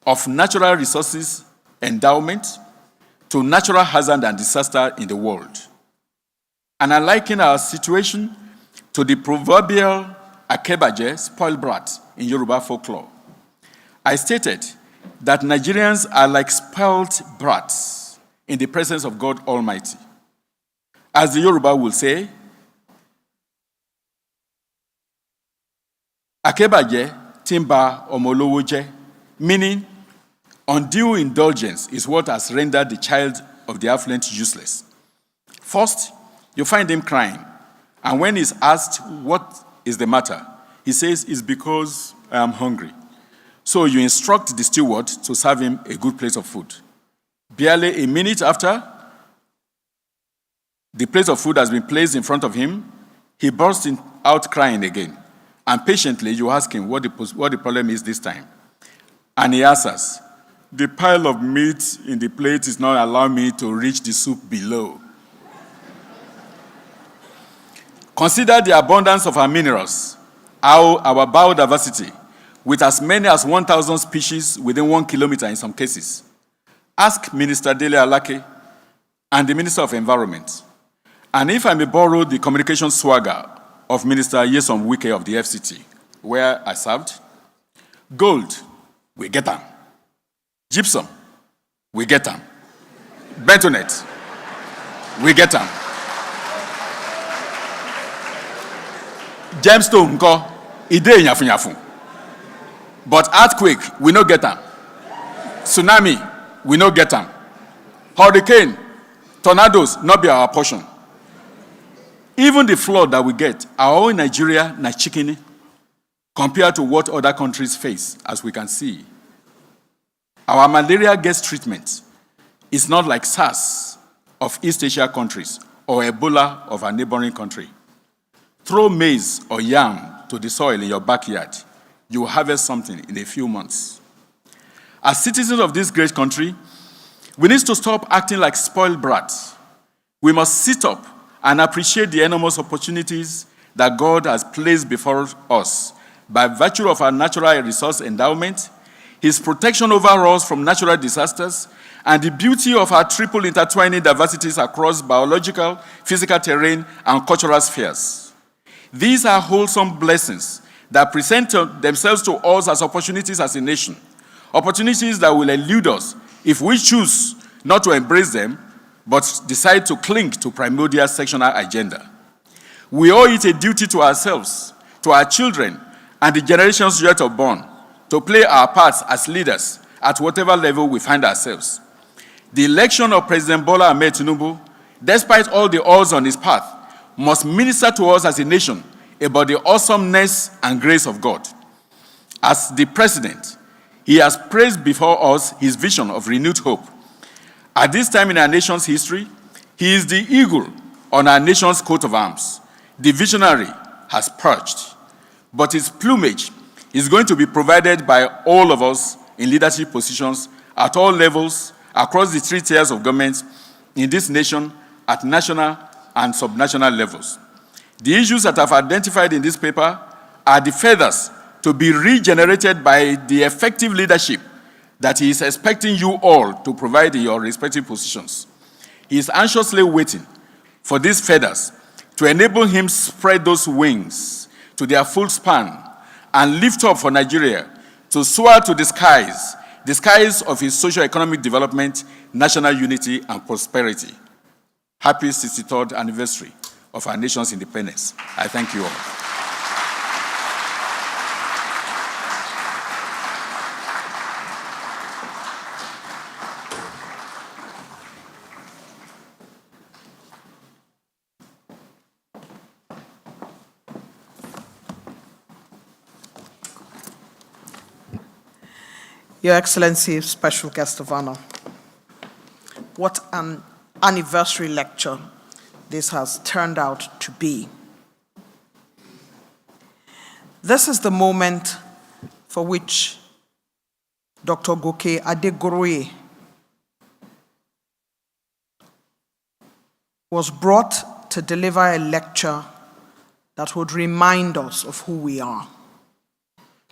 of natural resources endowment to natural hazard and disaster in the world. And I liken our situation to the proverbial Akebaje, spoiled brat, in Yoruba folklore. I stated that Nigerians are like spoiled brats in the presence of God Almighty. As the Yoruba will say, Akebaje timba omolowo je, meaning undue indulgence is what has rendered the child of the affluent useless. First, you find him crying, and when he's asked what is the matter, he says, it's because I am hungry. So you instruct the steward to serve him a good plate of food. Barely a minute after the plate of food has been placed in front of him, he bursts out crying again. And patiently, you ask him what the problem is this time. And he answers, the pile of meat in the plate is not allowing me to reach the soup below. Consider the abundance of our minerals, our biodiversity, with as many as 1,000 species within 1 kilometer in some cases. Ask Minister Dele Alake and the Minister of Environment. And if I may borrow the communication swagger of Minister Yesom Wike of the FCT, where I served, gold, we get them. Gypsum, we get them. Bentonite, we get them. Gemstone, nko, ide nyafu. But earthquake, we no get them. Tsunami, we no get them. Hurricane, tornadoes, not be our portion. Even the flood that we get, our own Nigeria, na chicken, compared to what other countries face, as we can see. Our malaria gets treatment. It's not like SARS of East Asia countries or Ebola of a neighboring country. Throw maize or yam to the soil in your backyard. You will harvest something in a few months. As citizens of this great country, we need to stop acting like spoiled brats. We must sit up and appreciate the enormous opportunities that God has placed before us by virtue of our natural resource endowment, his protection over us from natural disasters, and the beauty of our triple intertwining diversities across biological, physical terrain, and cultural spheres. These are wholesome blessings that present themselves to us as opportunities as a nation, opportunities that will elude us if we choose not to embrace them, but decide to cling to primordial sectional agenda. We owe it a duty to ourselves, to our children, and the generations yet unborn, to play our parts as leaders at whatever level we find ourselves. The election of President Bola Ahmed Tinubu, despite all the odds on his path, must minister to us as a nation about the awesomeness and grace of God. As the president, he has praised before us his vision of renewed hope. At this time in our nation's history, he is the eagle on our nation's coat of arms. The visionary has perched, but his plumage is going to be provided by all of us in leadership positions at all levels across the 3 tiers of government in this nation at national and subnational levels. The issues that I've identified in this paper are the feathers to be regenerated by the effective leadership that he is expecting you all to provide in your respective positions. He is anxiously waiting for these feathers to enable him spread those wings to their full span and lift up for Nigeria to soar to the skies of his socio-economic development, national unity, and prosperity. Happy 63rd anniversary of our nation's independence. I thank you all. Your Excellency, Special Guest of Honor, what an anniversary lecture this has turned out to be. This is the moment for which Dr. Goke Adegoroye was brought to deliver a lecture that would remind us of who we are,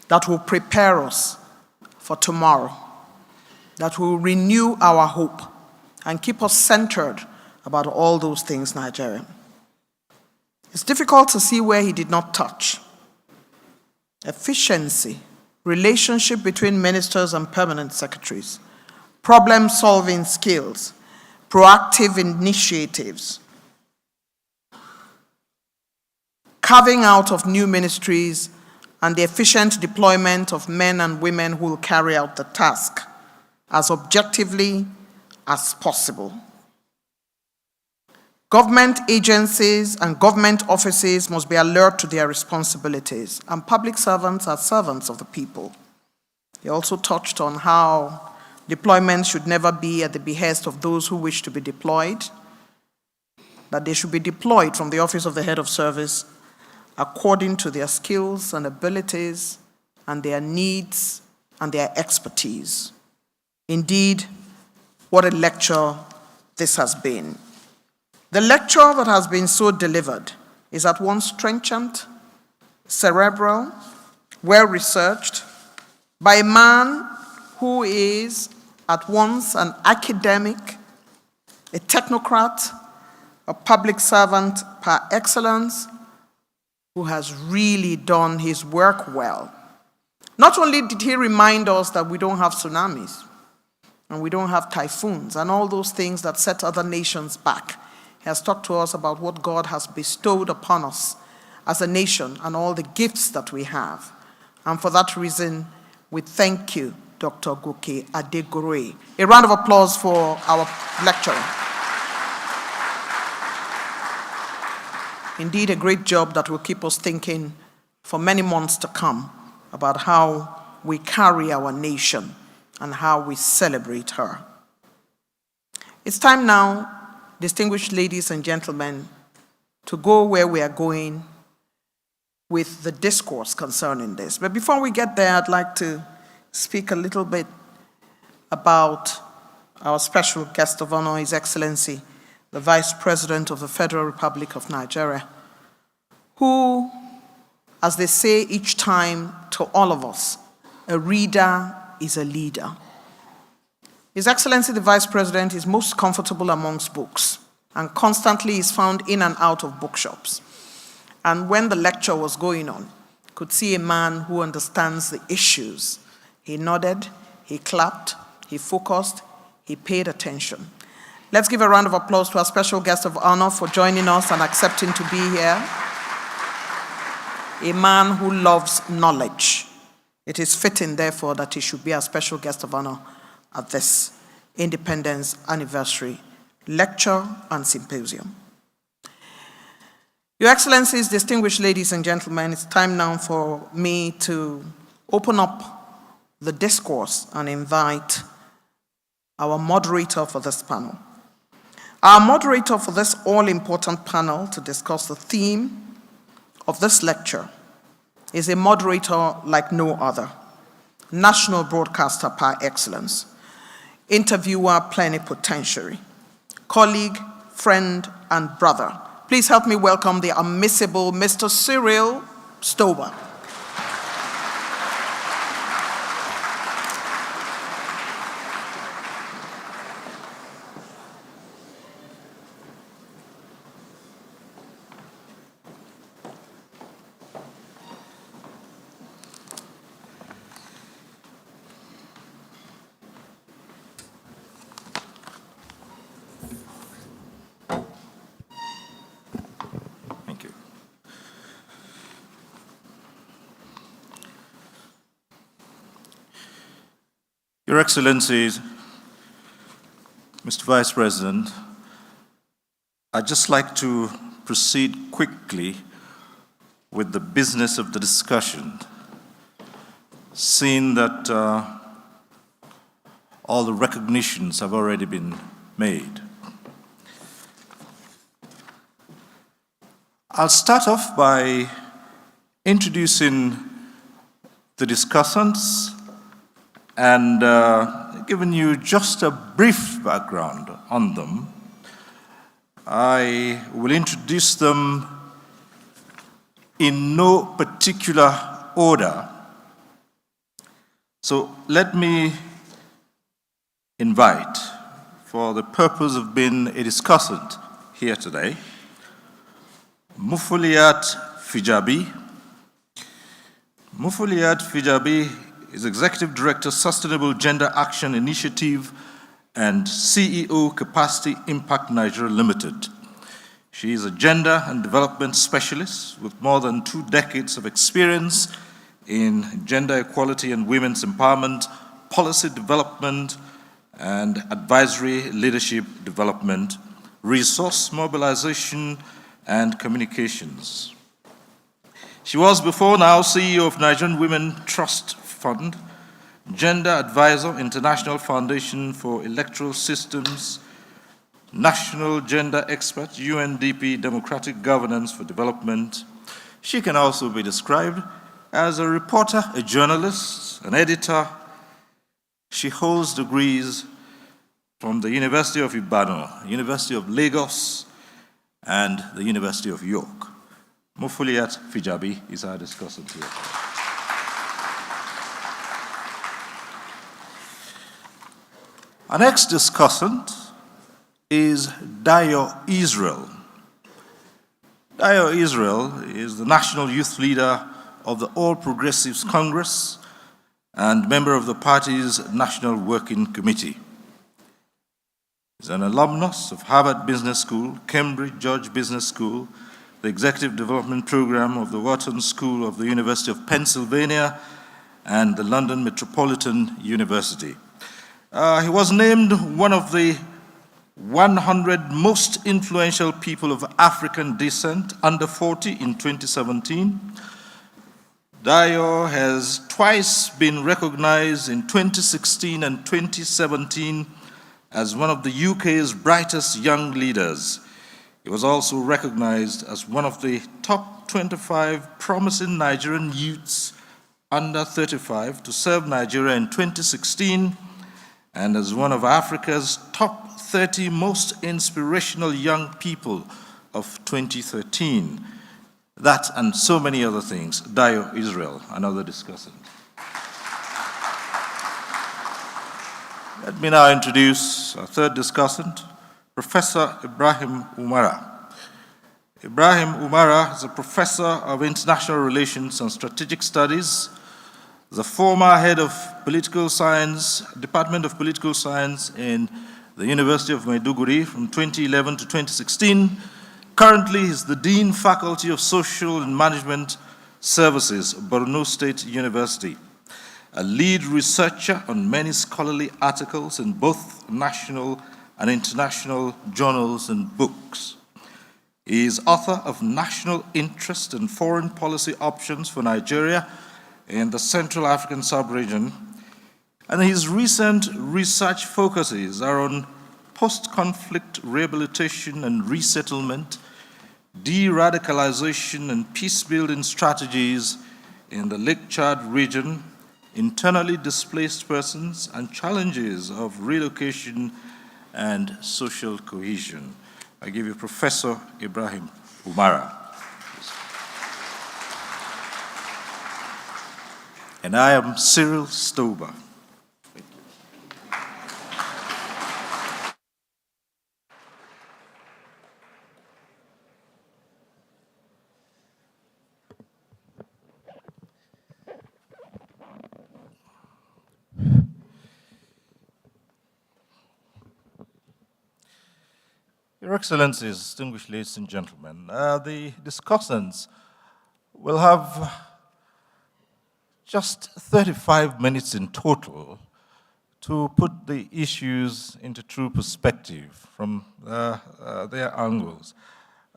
that will prepare us for tomorrow, that will renew our hope and keep us centered about all those things Nigeria. It's difficult to see where he did not touch. Efficiency, relationship between ministers and permanent secretaries, problem-solving skills, proactive initiatives, carving out of new ministries, and the efficient deployment of men and women who will carry out the task as objectively as possible. Government agencies and government offices must be alert to their responsibilities, and public servants are servants of the people. He also touched on how deployment should never be at the behest of those who wish to be deployed, that they should be deployed from the office of the head of service according to their skills and abilities and their needs and their expertise. Indeed, what a lecture this has been. The lecture that has been so delivered is at once trenchant, cerebral, well-researched, by a man who is at once an academic, a technocrat, a public servant par excellence, who has really done his work well. Not only did he remind us that we don't have tsunamis, and we don't have typhoons, and all those things that set other nations back. He has talked to us about what God has bestowed upon us as a nation and all the gifts that we have. And for that reason, we thank you, Dr. Goke Adegoroye. A round of applause for our lecturer. Indeed, a great job that will keep us thinking for many months to come about how we carry our nation and how we celebrate her. It's time now, distinguished ladies and gentlemen, to go where we are going with the discourse concerning this. But before we get there, I'd like to speak a little bit about our special guest of honor, His Excellency, the Vice President of the Federal Republic of Nigeria, who, as they say each time to all of us, a reader is a leader. His Excellency the Vice President is most comfortable amongst books and constantly is found in and out of bookshops. And when the lecture was going on, could see a man who understands the issues. He nodded, he clapped, he focused, he paid attention. Let's give a round of applause to our special guest of honor for joining us and accepting to be here. A man who loves knowledge. It is fitting, therefore, that he should be our special guest of honor at this Independence Anniversary Lecture and Symposium. Your Excellencies, distinguished ladies and gentlemen, it's time now for me to open up the discourse and invite our moderator for this panel. Our moderator for this all-important panel to discuss the theme of this lecture is a moderator like no other, national broadcaster par excellence, interviewer plenipotentiary, colleague, friend, and brother. Please help me welcome the unmissable Mr. Cyril Stober. Your Excellencies, Mr. Vice President, I'd just like to proceed quickly with the business of the discussion, seeing that all the recognitions have already been made. I'll start off by introducing the discussants and giving you just a brief background on them. I will introduce them in no particular order. So let me invite, for the purpose of being a discussant here today, Mufuliat Fijabi. Mufuliat Fijabi is Executive Director, Sustainable Gender Action Initiative and CEO, Capacity Impact Nigeria Limited. She is a gender and development specialist with more than 2 decades of experience in gender equality and women's empowerment, policy development, and advisory leadership development, resource mobilization, and communications. She was before now CEO of Nigerian Women Trust Fund, Gender Advisor, International Foundation for Electoral Systems, National Gender Expert, UNDP Democratic Governance for Development. She can also be described as a reporter, a journalist, an editor. She holds degrees from the University of Ibadan, University of Lagos, and the University of York. Mufuliat Fijabi is our discussant here. Our next discussant is Dayo Israel. Dayo Israel is the national youth leader of the All Progressives Congress and member of the party's National Working Committee. He's an alumnus of Harvard Business School, Cambridge George Business School, the Executive Development Program of the Wharton School of the University of Pennsylvania, and the London Metropolitan University. He was named one of the 100 most influential people of African descent under 40 in 2017. Dayo has twice been recognized in 2016 and 2017 as one of the UK's brightest young leaders. He was also recognized as one of the top 25 promising Nigerian youths under 35 to serve Nigeria in 2016, and as one of Africa's top 30 most inspirational young people of 2013. That and so many other things. Dayo Israel, another discussant. Let me now introduce our third discussant, Professor Ibrahim Umara. Ibrahim Umara is a professor of international relations and strategic studies, the former head of political science, Department of Political Science in the University of Maiduguri from 2011 to 2016. Currently, he is the Dean Faculty of Social and Management Services, Borno State University, a lead researcher on many scholarly articles in both national and international journals and books. He is author of National Interest and Foreign Policy Options for Nigeria in the Central African Sub-region, and his recent research focuses are on post-conflict rehabilitation and resettlement, de-radicalization and peace-building strategies in the Lake Chad region, internally displaced persons, and challenges of relocation and social cohesion. I give you Professor Ibrahim Umara. And I am Cyril Stober. Your Excellencies, distinguished ladies and gentlemen, the discussants will have just 35 minutes in total to put the issues into true perspective from their angles.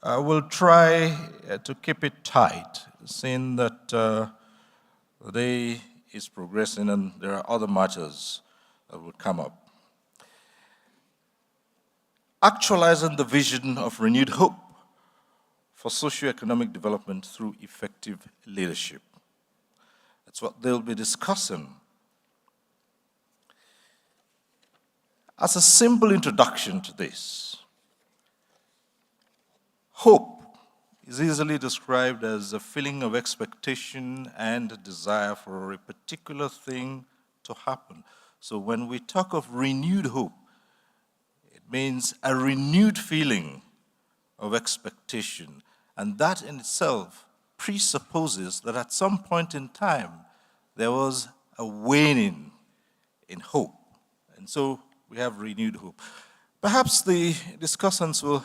We'll try to keep it tight, seeing that the day is progressing and there are other matters that will come up. Actualizing the vision of renewed hope for socio-economic development through effective leadership. That's what they'll be discussing. As a simple introduction to this, hope is easily described as a feeling of expectation and a desire for a particular thing to happen. So when we talk of renewed hope, it means a renewed feeling of expectation. And that in itself presupposes that at some point in time, there was a waning in hope. And so we have renewed hope. Perhaps the discussants will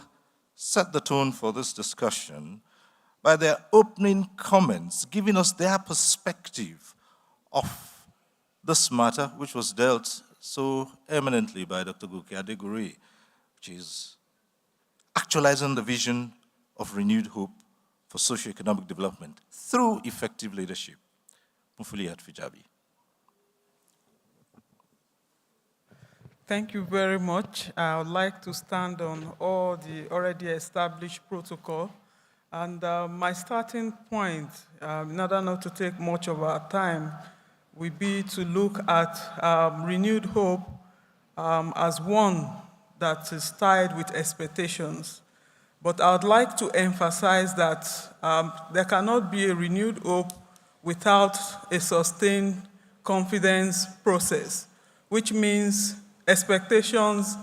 set the tone for this discussion by their opening comments, giving us their perspective of this matter, which was dealt so eminently by Dr. Goke Adegori, which is actualizing the vision of renewed hope for socio-economic development through effective leadership. Mufuli Fijabi. Thank you very much. I would like to stand on all the already established protocol. And my starting point, in order not to take much of our time, will be to look at renewed hope as one that is tied with expectations. But I would like to emphasize that there cannot be a renewed hope without a sustained confidence process, which means expectations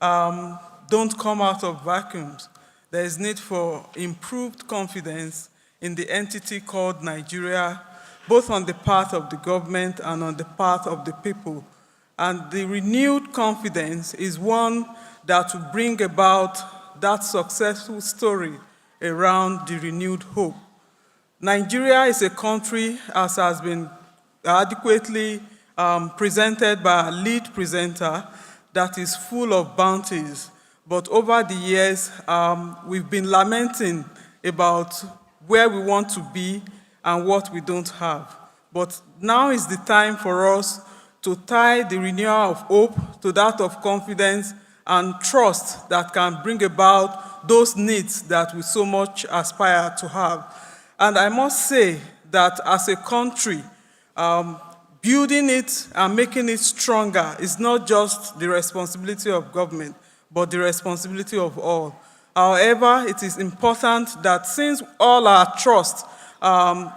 don't come out of vacuums. There is need for improved confidence in the entity called Nigeria, both on the part of the government and on the part of the people. And the renewed confidence is one that will bring about that successful story around the renewed hope. Nigeria is a country, as has been adequately presented by a lead presenter, that is full of bounties. But over the years, we've been lamenting about where we want to be and what we don't have. But now is the time for us to tie the renewal of hope to that of confidence and trust that can bring about those needs that we so much aspire to have. And I must say that as a country, building it and making it stronger is not just the responsibility of government, but the responsibility of all. However, it is important that since all our trust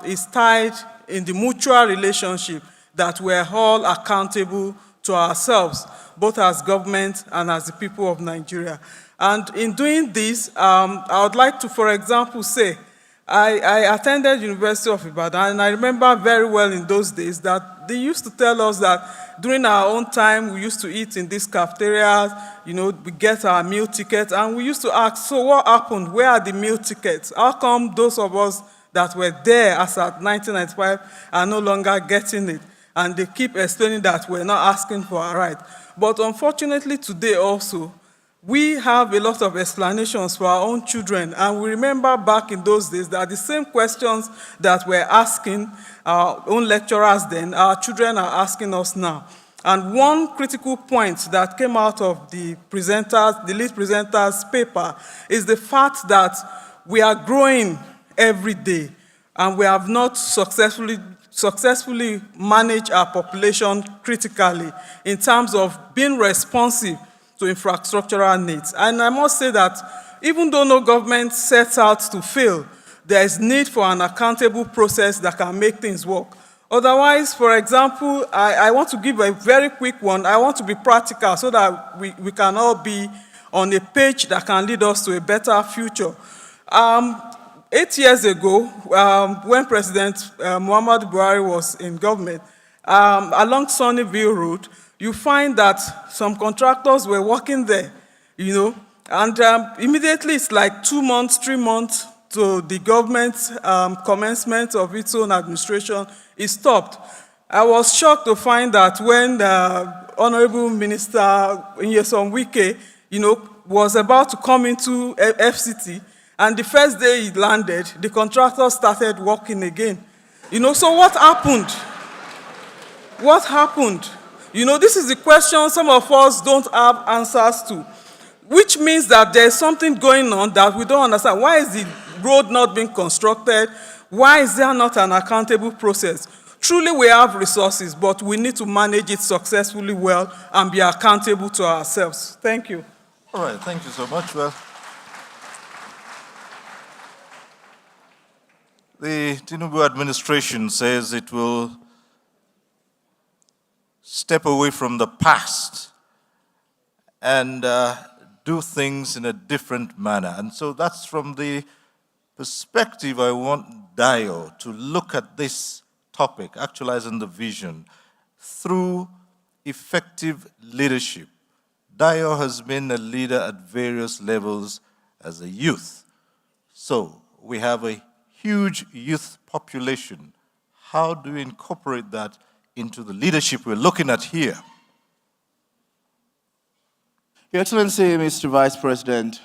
is tied in the mutual relationship, that we're all accountable to ourselves, both as government and as the people of Nigeria. And in doing this, I would like to, for example, say, I attended University of Ibadan, and I remember very well in those days that they used to tell us that during our own time, we used to eat in these cafeterias, we get our meal tickets, and we used to ask, so what happened? Where are the meal tickets? How come those of us that were there as at 1995 are no longer getting it? And they keep explaining that we're not asking for a right. But unfortunately today also, we have a lot of explanations for our own children, and we remember back in those days that the same questions that we're asking our own lecturers then, our children are asking us now. And one critical point that came out of the lead presenter's paper is the fact that we are growing every day, and we have not successfully managed our population critically in terms of being responsive to infrastructural needs. And I must say that even though no government sets out to fail, there is need for an accountable process that can make things work. Otherwise, for example, I want to give a very quick one. I want to be practical so that we can all be on a page that can lead us to a better future. 8 years ago, when President Muhammadu Buhari was in government, along Sunnyville Road, you find that some contractors were working there, and immediately it's like 2 months, 3 months to the government's commencement of its own administration, it stopped. I was shocked to find that when the Honorable Minister Nyesom Wike, was about to come into FCT, and the first day he landed, the contractor started working again. So what happened? What happened? This is the question some of us don't have answers to, which means that there's something going on that we don't understand. Why is the road not being constructed? Why is there not an accountable process? Truly, we have resources, but we need to manage it successfully well and be accountable to ourselves. Thank you. All right, thank you so much. Well, the Tinubu administration says it will step away from the past and do things in a different manner. And so that's from the perspective I want Dayo to look at this topic, actualizing the vision, through effective leadership. Dayo has been a leader at various levels as a youth. So we have a huge youth population. How do we incorporate that into the leadership we're looking at here? Your Excellency, Mr. Vice President,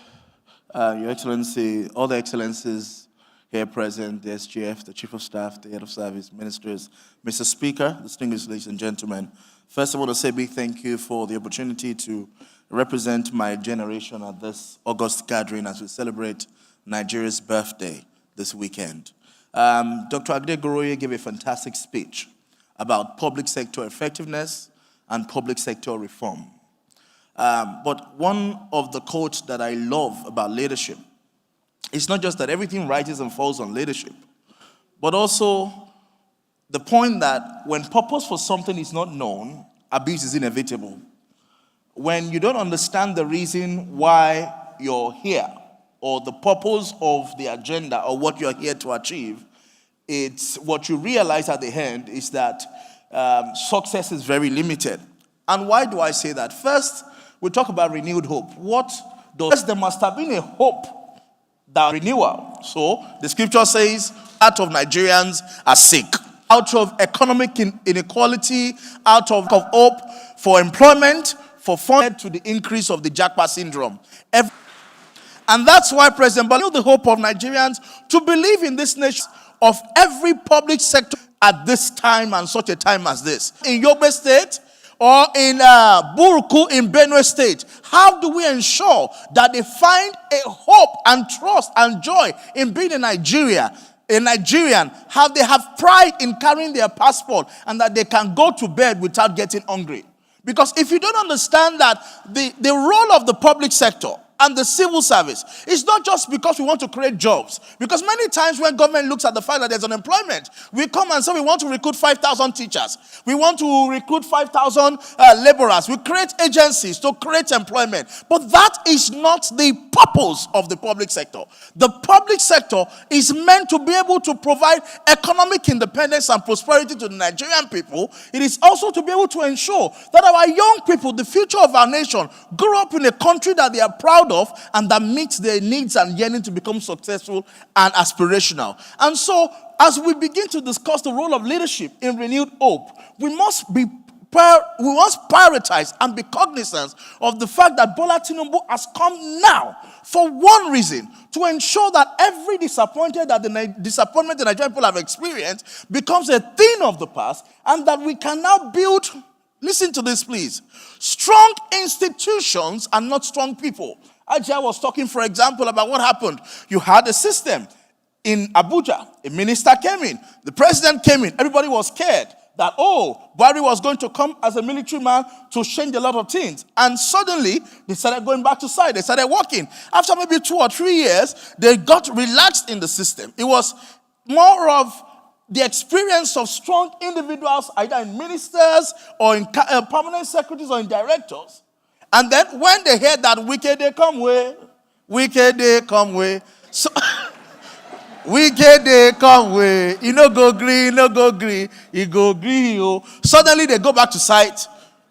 Your Excellency, all the excellencies here present, the SGF, the Chief of Staff, the Head of Service, Ministers, Mr. Speaker, distinguished ladies and gentlemen. First, I want to say a big thank you for the opportunity to represent my generation at this August gathering as we celebrate Nigeria's birthday this weekend. Dr. Agde Goroye gave a fantastic speech about public sector effectiveness and public sector reform. But one of the quotes that I love about leadership is not just that everything rises and falls on leadership, but also the point that when purpose for something is not known, abuse is inevitable. When you don't understand the reason why you're here, or the purpose of the agenda, or what you're here to achieve, it's what you realize at the end is that success is very limited. And why do I say that? First, we talk about renewed hope. There must have been a hope that renewal. So the scripture says, out of Nigerians are sick. Out of economic inequality, out of hope for employment, for fund to the increase of the Japa syndrome. And that's why President Bali the hope of Nigerians to believe in this nation of every public sector at this time and such a time as this. In Yobe State or in Buruku in Benue State, how do we ensure that they find a hope and trust and joy in being a Nigerian, how they have pride in carrying their passport and that they can go to bed without getting hungry? Because if you don't understand that the role of the public sector and the civil service. It's not just because we want to create jobs. Because many times when government looks at the fact that there's unemployment, we come and say we want to recruit 5,000 teachers. We want to recruit 5,000 laborers. We create agencies to create employment. But that is not the purpose of the public sector. The public sector is meant to be able to provide economic independence and prosperity to the Nigerian people. It is also to be able to ensure that our young people, the future of our nation, grow up in a country that they are proud of and that meets their needs and yearning to become successful and aspirational. And so, as we begin to discuss the role of leadership in renewed hope, we must prioritize and be cognizant of the fact that Bola Tinubu has come now for one reason: to ensure that every disappointment the Nigerian people have experienced becomes a thing of the past, and that we can now build, listen to this please, strong institutions and not strong people. Ajay was talking, for example, about what happened. You had a system in Abuja. A minister came in. The president came in. Everybody was scared that, Buhari was going to come as a military man to change a lot of things. And suddenly, they started going back to side. They started working. After maybe 2 or 3 years, they got relaxed in the system. It was more of the experience of strong individuals, either in ministers or in permanent secretaries or in directors. And then when they heard that wicked they come way, so wicked they come way, you no go green, you go green. Suddenly they go back to sight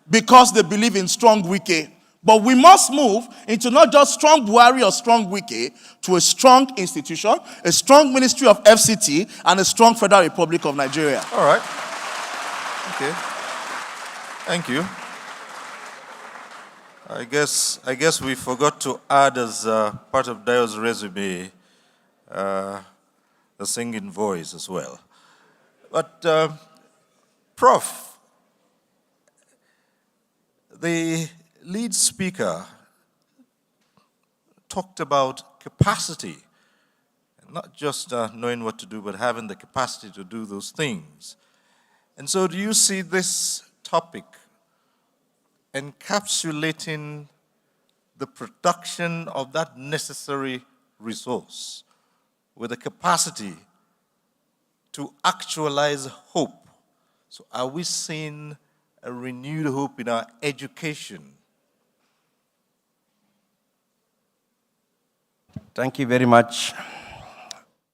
because they believe in strong wike. But we must move into not just strong Buhari or strong wike, to a strong institution, a strong Ministry of FCT, and a strong Federal Republic of Nigeria. All right. Okay. Thank you. I guess we forgot to add as part of Dio's resume the singing voice as well. But Prof, the lead speaker talked about capacity, not just knowing what to do, but having the capacity to do those things. And so do you see this topic encapsulating the production of that necessary resource with the capacity to actualize hope? So are we seeing a renewed hope in our education? Thank you very much,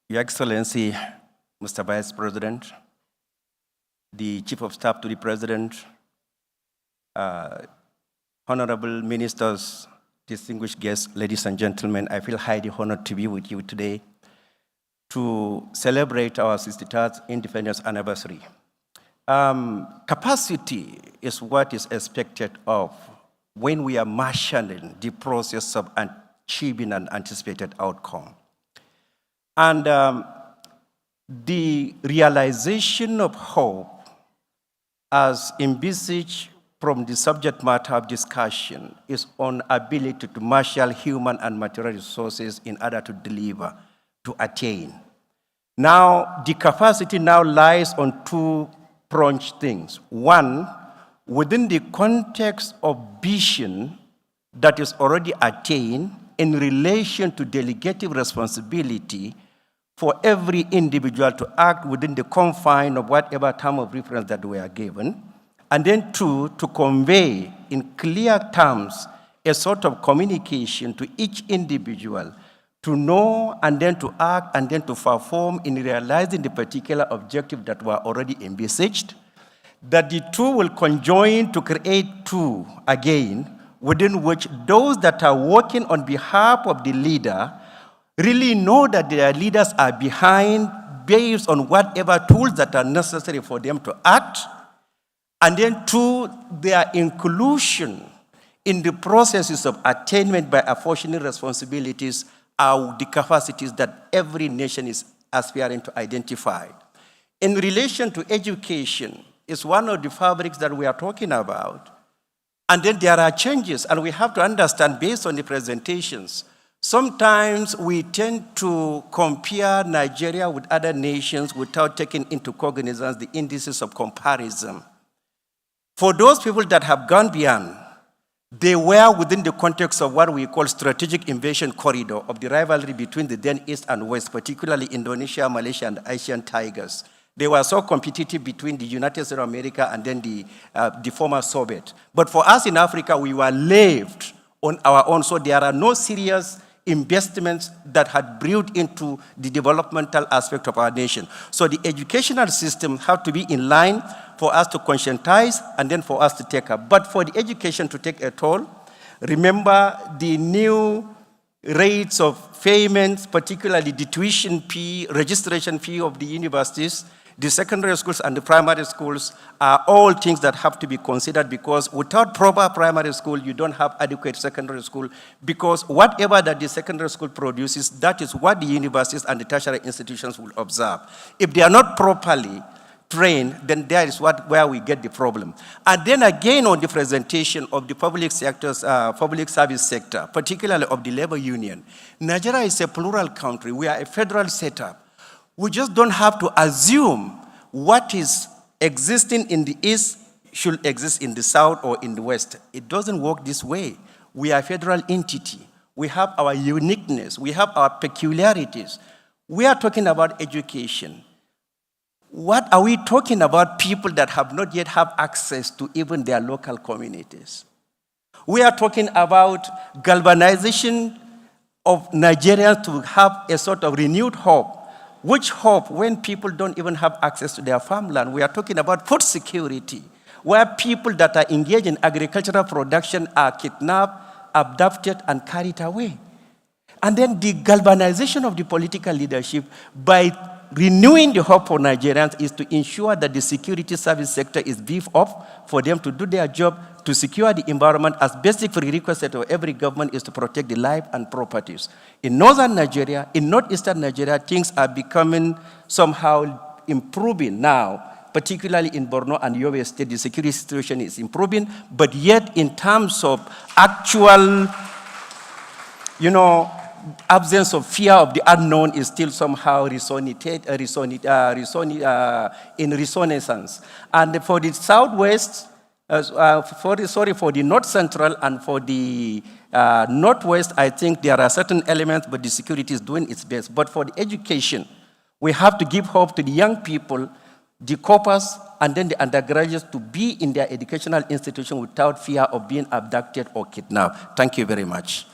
Your Excellency, Mr. Vice President, the Chief of Staff to the President, honorable ministers, distinguished guests, ladies and gentlemen. I feel highly honored to be with you today to celebrate our 63rd independence anniversary. Capacity is what is expected of when we are marshalling the process of achieving an anticipated outcome. And the realization of hope, as envisaged from the subject matter of discussion, is on ability to marshal human and material resources in order to deliver, to attain. Now, the capacity now lies on two-pronged things. One, within the context of vision that is already attained in relation to delegative responsibility for every individual to act within the confine of whatever term of reference that we are given. And then two, to convey in clear terms a sort of communication to each individual to know and then to act and then to perform in realizing the particular objective that were already envisaged, that the two will conjoin to create two again, within which those that are working on behalf of the leader really know that their leaders are behind based on whatever tools that are necessary for them to act. And then two, their inclusion in the processes of attainment by apportioning responsibilities are the capacities that every nation is aspiring to identify. In relation to education, it's one of the fabrics that we are talking about. And then there are changes, and we have to understand based on the presentations. Sometimes we tend to compare Nigeria with other nations without taking into cognizance the indices of comparison. For those people that have gone beyond, They were within the context of what we call strategic invasion corridor of the rivalry between the then East and West, particularly Indonesia, Malaysia, and Asian tigers. They were so competitive between the United States of America and then the former Soviet. But for us in Africa, we were left on our own, so there are no serious investments that had brewed into the developmental aspect of our nation. So the educational system have to be in line for us to conscientize and then for us to take up. But for the education to take a toll, remember the new rates of payments, particularly the tuition fee, registration fee of the universities, the secondary schools and the primary schools are all things that have to be considered, because without proper primary school, you don't have adequate secondary school, because whatever that the secondary school produces, that is what the universities and the tertiary institutions will observe. If they are not properly trained, then there is where we get the problem. And then again on the presentation of the public sectors, public service sector, particularly of the labor union, Nigeria is a plural country. We are a federal setup. We just don't have to assume what is existing in the East should exist in the South or in the West. It doesn't work this way. We are a federal entity. We have our uniqueness. We have our peculiarities. We are talking about education. What are we talking about? People that have not yet have access to even their local communities. We are talking about galvanization of Nigerians to have a sort of renewed hope. Which hope when people don't even have access to their farmland? We are talking about food security, where people that are engaged in agricultural production are kidnapped, abducted, and carried away. And then the galvanization of the political leadership by renewing the hope for Nigerians is to ensure that the security service sector is beefed up for them to do their job, to secure the environment, as basic prerequisite of every government is to protect the life and properties. In northern Nigeria, in northeastern Nigeria, things are becoming somehow improving now, particularly in Borno and Yobe State, the security situation is improving, but yet in terms of actual, absence of fear of the unknown is still somehow in renaissance. And for the southwest, for the north central and for the northwest, I think there are certain elements, but the security is doing its best. But for the education, we have to give hope to the young people, the corpus, and then the undergraduates to be in their educational institution without fear of being abducted or kidnapped. Thank you very much.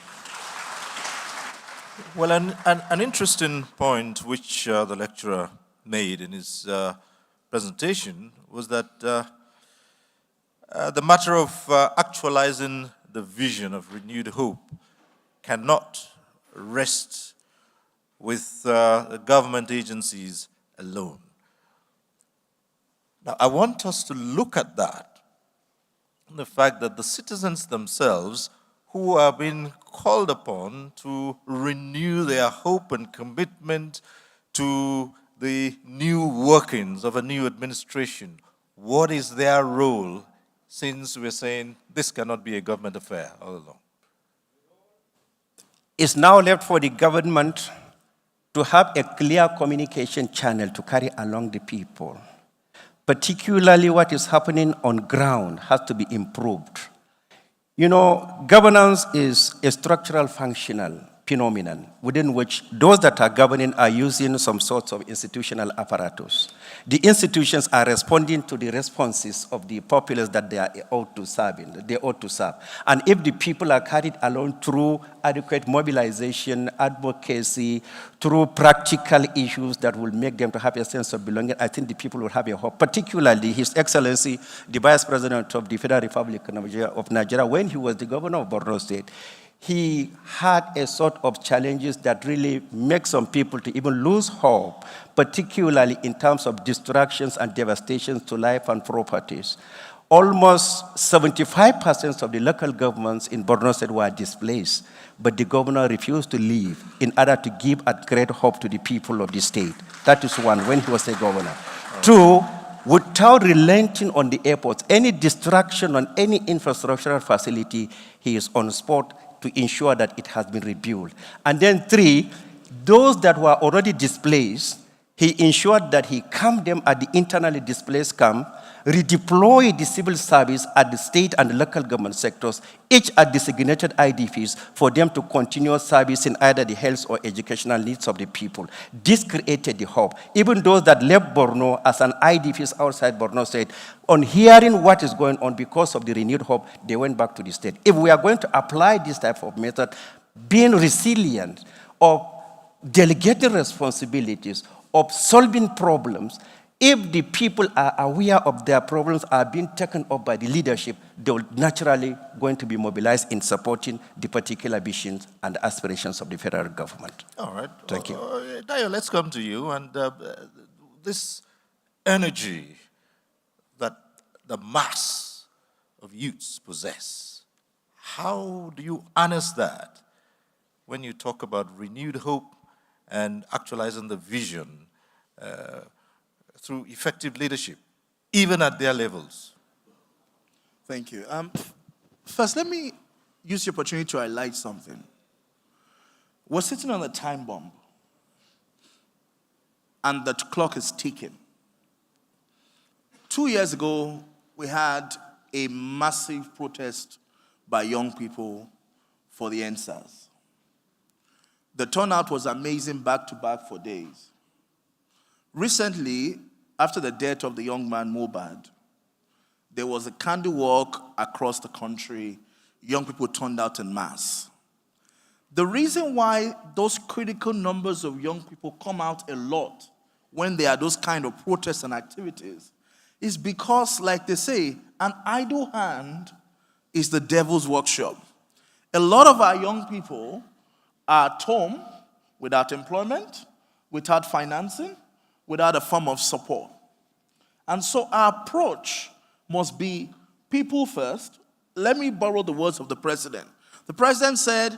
Well, an interesting point which the lecturer made in his presentation was that the matter of actualizing the vision of renewed hope cannot rest with the government agencies alone. Now, I want us to look at that, the fact that the citizens themselves who are being called upon to renew their hope and commitment to the new workings of a new administration, what is their role, since we're saying this cannot be a government affair all along? It's now left for the government to have a clear communication channel to carry along the people. Particularly what is happening on ground has to be improved. Governance is a structural functional phenomenon within which those that are governing are using some sorts of institutional apparatus. The institutions are responding to the responses of the populace that they ought to serve. And if the people are carried along through adequate mobilization, advocacy, through practical issues that will make them to have a sense of belonging, I think the people will have a hope. Particularly His Excellency, the Vice President of the Federal Republic of Nigeria, when he was the governor of Borno State, he had a sort of challenges that really make some people to even lose hope, particularly in terms of destructions and devastations to life and properties. Almost 75% of the local governments in Borno State were displaced, but the governor refused to leave in order to give a great hope to the people of the state. That is one, when he was a governor. Two, without relenting on the airports, any destruction on any infrastructural facility, he is on spot to ensure that it has been rebuilt. And then three, those that were already displaced, he ensured that he camped them at the internally displaced camp, redeploy the civil service at the state and local government sectors, each at designated IDPs, for them to continue servicing either the health or educational needs of the people. This created the hope. Even those that left Borno as an IDPs outside Borno said, on hearing what is going on because of the renewed hope, they went back to the state. If we are going to apply this type of method, being resilient, of delegating responsibilities, of solving problems, if the people are aware of their problems are being taken up by the leadership, they will naturally going to be mobilized in supporting the particular visions and aspirations of the federal government. All right. Thank you. Dayo, let's come to you. And this energy that the mass of youths possess, how do you harness that when you talk about renewed hope and actualizing the vision through effective leadership, even at their levels? Thank you. First, let me use the opportunity to highlight something. We're sitting on a time bomb, and the clock is ticking. 2 years ago, we had a massive protest by young people for the NSAS. The turnout was amazing back-to-back for days. Recently, after the death of the young man Mohbad, there was a candle walk across the country. Young people turned out en masse. The reason why those critical numbers of young people come out a lot when there are those kind of protests and activities is because, like they say, an idle hand is the devil's workshop. A lot of our young people are at home without employment, without financing, without a form of support. And so our approach must be people first. Let me borrow the words of the president. The president said,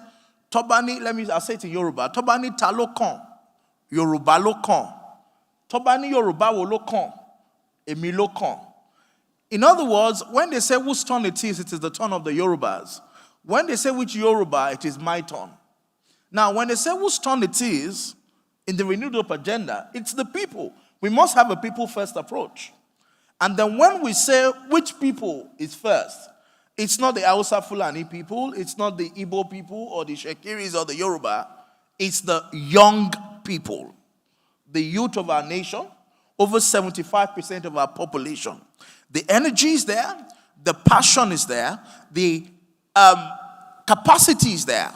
Tobani, I'll say it in Yoruba, Tobani talo kan, Yoruba lo kan. Tobani Yoruba wo lo kan, Emi lo kan. In other words, when they say whose turn it is the turn of the Yorubas. When they say which Yoruba, it is my turn. Now, when they say whose turn it is in the renewed hope agenda, it's the people. We must have a people-first approach. And then when we say which people is first, it's not the Hausa Fulani people, it's not the Igbo people or the Shekiris or the Yoruba, it's the young people, the youth of our nation, over 75% of our population. The energy is there, the passion is there, the capacity is there,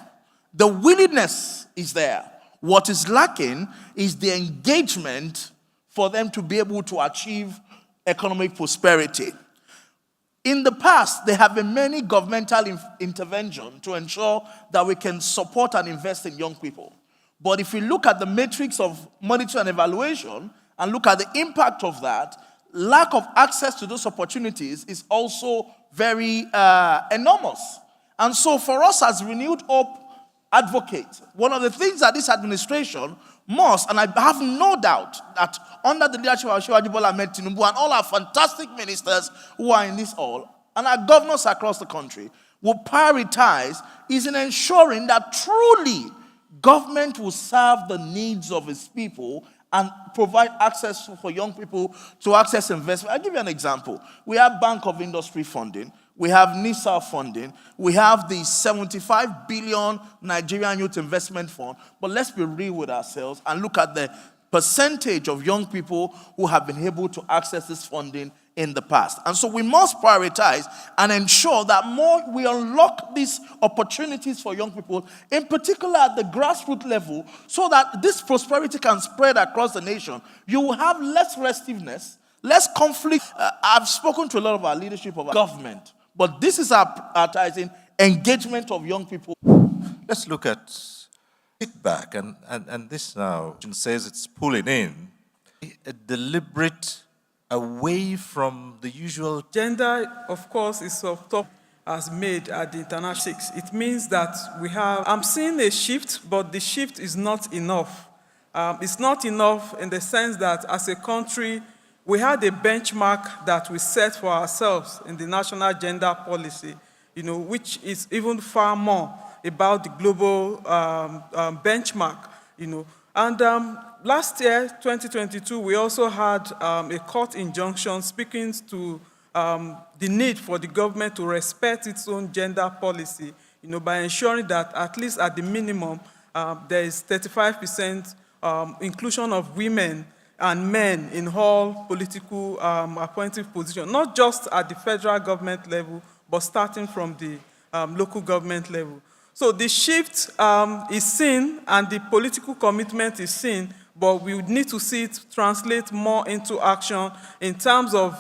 the willingness is there. What is lacking is the engagement for them to be able to achieve economic prosperity. In the past, there have been many governmental interventions to ensure that we can support and invest in young people. But if we look at the matrix of monitoring and evaluation and look at the impact of that, lack of access to those opportunities is also very enormous. And so for us as Renewed Hope advocates, one of the things that this administration must, and I have no doubt that under the leadership of Asiwaju Bola Ahmed Tinubu and all our fantastic ministers who are in this hall, and our governors across the country, will prioritize is in ensuring that truly government will serve the needs of its people and provide access for young people to access investment. I'll give you an example. We have Bank of Industry funding. We have NISA funding. We have the 75 billion Nigerian Youth Investment Fund. But let's be real with ourselves and look at the percentage of young people who have been able to access this funding in the past. And so we must prioritize and ensure that more we unlock these opportunities for young people, in particular at the grassroots level, so that this prosperity can spread across the nation. You will have less restiveness, less conflict. I've spoken to a lot of our leadership of our government, but this is our prioritizing engagement of young people. Let's look at feedback, and this now says it's pulling in a deliberate away from the usual. Gender, of course, is of top as made at the international 6. It means that we have, I'm seeing a shift, but the shift is not enough. It's not enough in the sense that as a country, we had a benchmark that we set for ourselves in the national gender policy, which is even far more about the global benchmark, And Last year, 2022, we also had a court injunction speaking to the need for the government to respect its own gender policy, by ensuring that at least at the minimum, there is 35% inclusion of women and men in all political appointive positions, not just at the federal government level, but starting from the local government level. So the shift is seen and the political commitment is seen, but we would need to see it translate more into action in terms of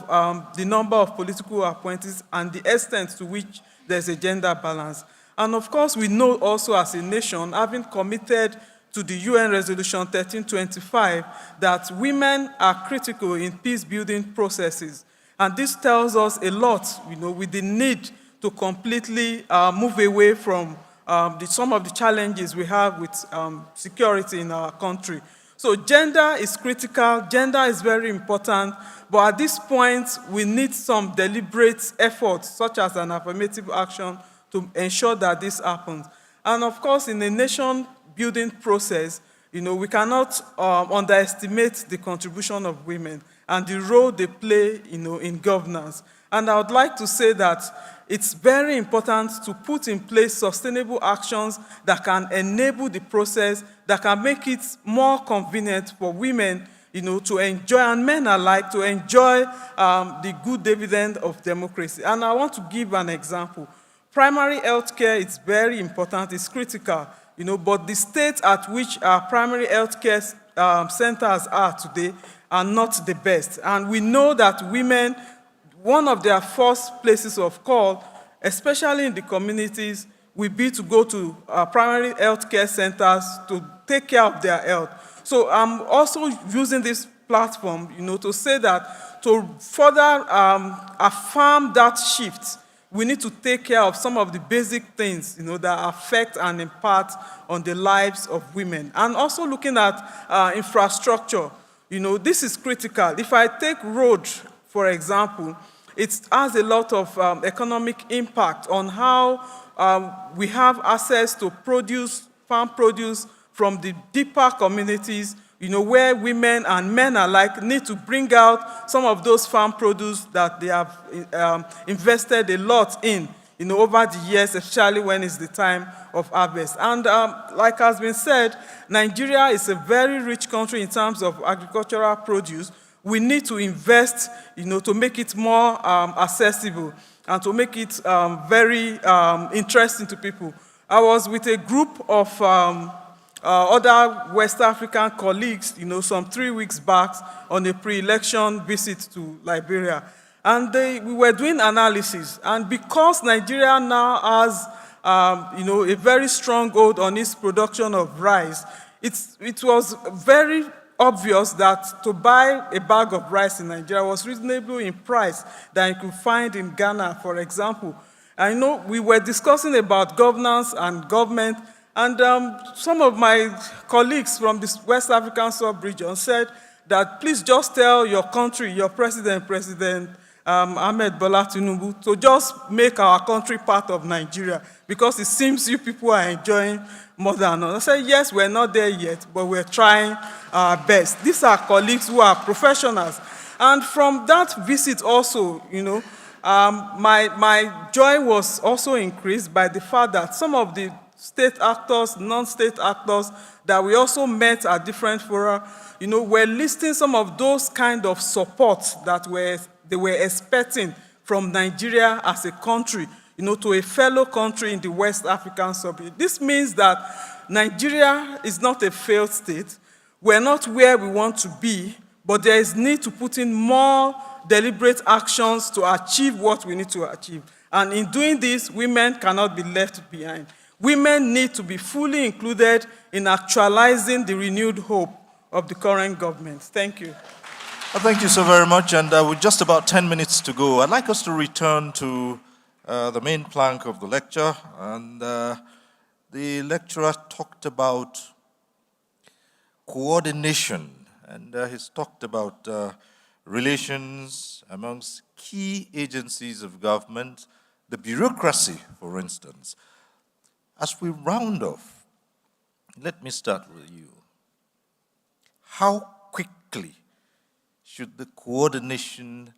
the number of political appointees and the extent to which there's a gender balance. And of course, we know also as a nation, having committed to the UN Resolution 1325, that women are critical in peace-building processes. And this tells us a lot, with the need to completely move away from some of the challenges we have with security in our country. So gender is critical, gender is very important, but at this point, we need some deliberate efforts, such as an affirmative action, to ensure that this happens. And of course, in a nation-building process, we cannot underestimate the contribution of women and the role they play, in governance. And I would like to say that it's very important to put in place sustainable actions that can enable the process, that can make it more convenient for women, to enjoy, and men alike, to enjoy the good dividend of democracy. And I want to give an example. Primary health care is very important, it's critical, but the state at which our primary health care centers are today are not the best. And we know that women, one of their first places of call, especially in the communities, will be to go to primary health care centers to take care of their health. So I'm also using this platform, to say that to further affirm that shift, we need to take care of some of the basic things, that affect and impact on the lives of women. And also looking at infrastructure, this is critical. If I take road, for example, it has a lot of economic impact on how we have access to farm produce from the deeper communities, where women and men alike need to bring out some of those farm produce that they have invested a lot in, over the years, especially when it's the time of harvest. And like has been said, Nigeria is a very rich country in terms of agricultural produce. We need to invest, to make it more accessible and to make it very interesting to people. I was with a group of other West African colleagues, some 3 weeks back on a pre-election visit to Liberia. And we were doing analysis. And because Nigeria now has, a very strong hold on its production of rice, it was very obvious that to buy a bag of rice in Nigeria was reasonable in price than you could find in Ghana, for example. I know we were discussing about governance and government, and some of my colleagues from this West African sub-region said that please just tell your country, your President Ahmed Bola Tinubu, to just make our country part of Nigeria, because it seems you people are enjoying more than us. I said, yes, we're not there yet, but we're trying our best. These are colleagues who are professionals. And from that visit also, my joy was also increased by the fact that some of the state actors, non-state actors that we also met at different fora, were listing some of those kind of support that they were expecting from Nigeria as a country, to a fellow country in the West African sub-region. This means that Nigeria is not a failed state. We're not where we want to be, but there is need to put in more deliberate actions to achieve what we need to achieve. And in doing this, women cannot be left behind. Women need to be fully included in actualizing the renewed hope of the current government. Thank you. Well, thank you so very much. And with just about 10 minutes to go, I'd like us to return to the main plank of the lecture. And the lecturer talked about coordination. And he's talked about relations amongst key agencies of government, the bureaucracy, for instance. As we round off, let me start with you. how quickly should the coordination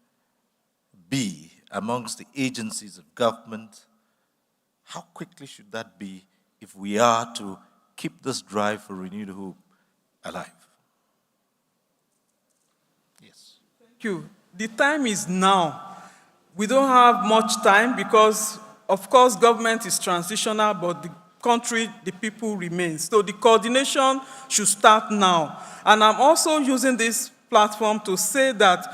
be amongst the agencies of government? How quickly should that be if we are to keep this drive for renewed hope alive? Yes. Thank you. The time is now. We don't have much time because, of course, government is transitional, but the country, the people remain. So the coordination should start now. And I'm also using this platform to say that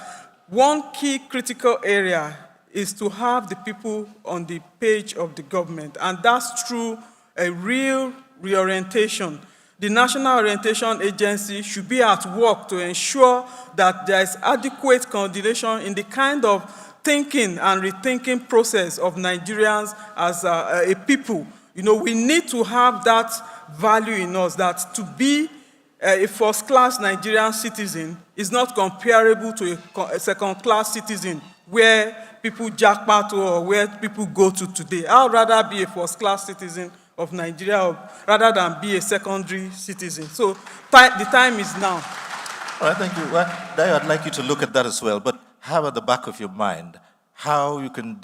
one key critical area is to have the people on the page of the government, and that's through a real reorientation. The National Orientation Agency should be at work to ensure that there is adequate coordination in the kind of thinking and rethinking process of Nigerians as a people. You know, we need to have that value in us, that to be a first-class Nigerian citizen is not comparable to a second-class citizen where people jackpot or where people go to today. I would rather be a first-class citizen of Nigeria rather than be a secondary citizen. So the time is now. All right, thank you. Well, Dayo, I'd like you to look at that as well, but have at the back of your mind how you can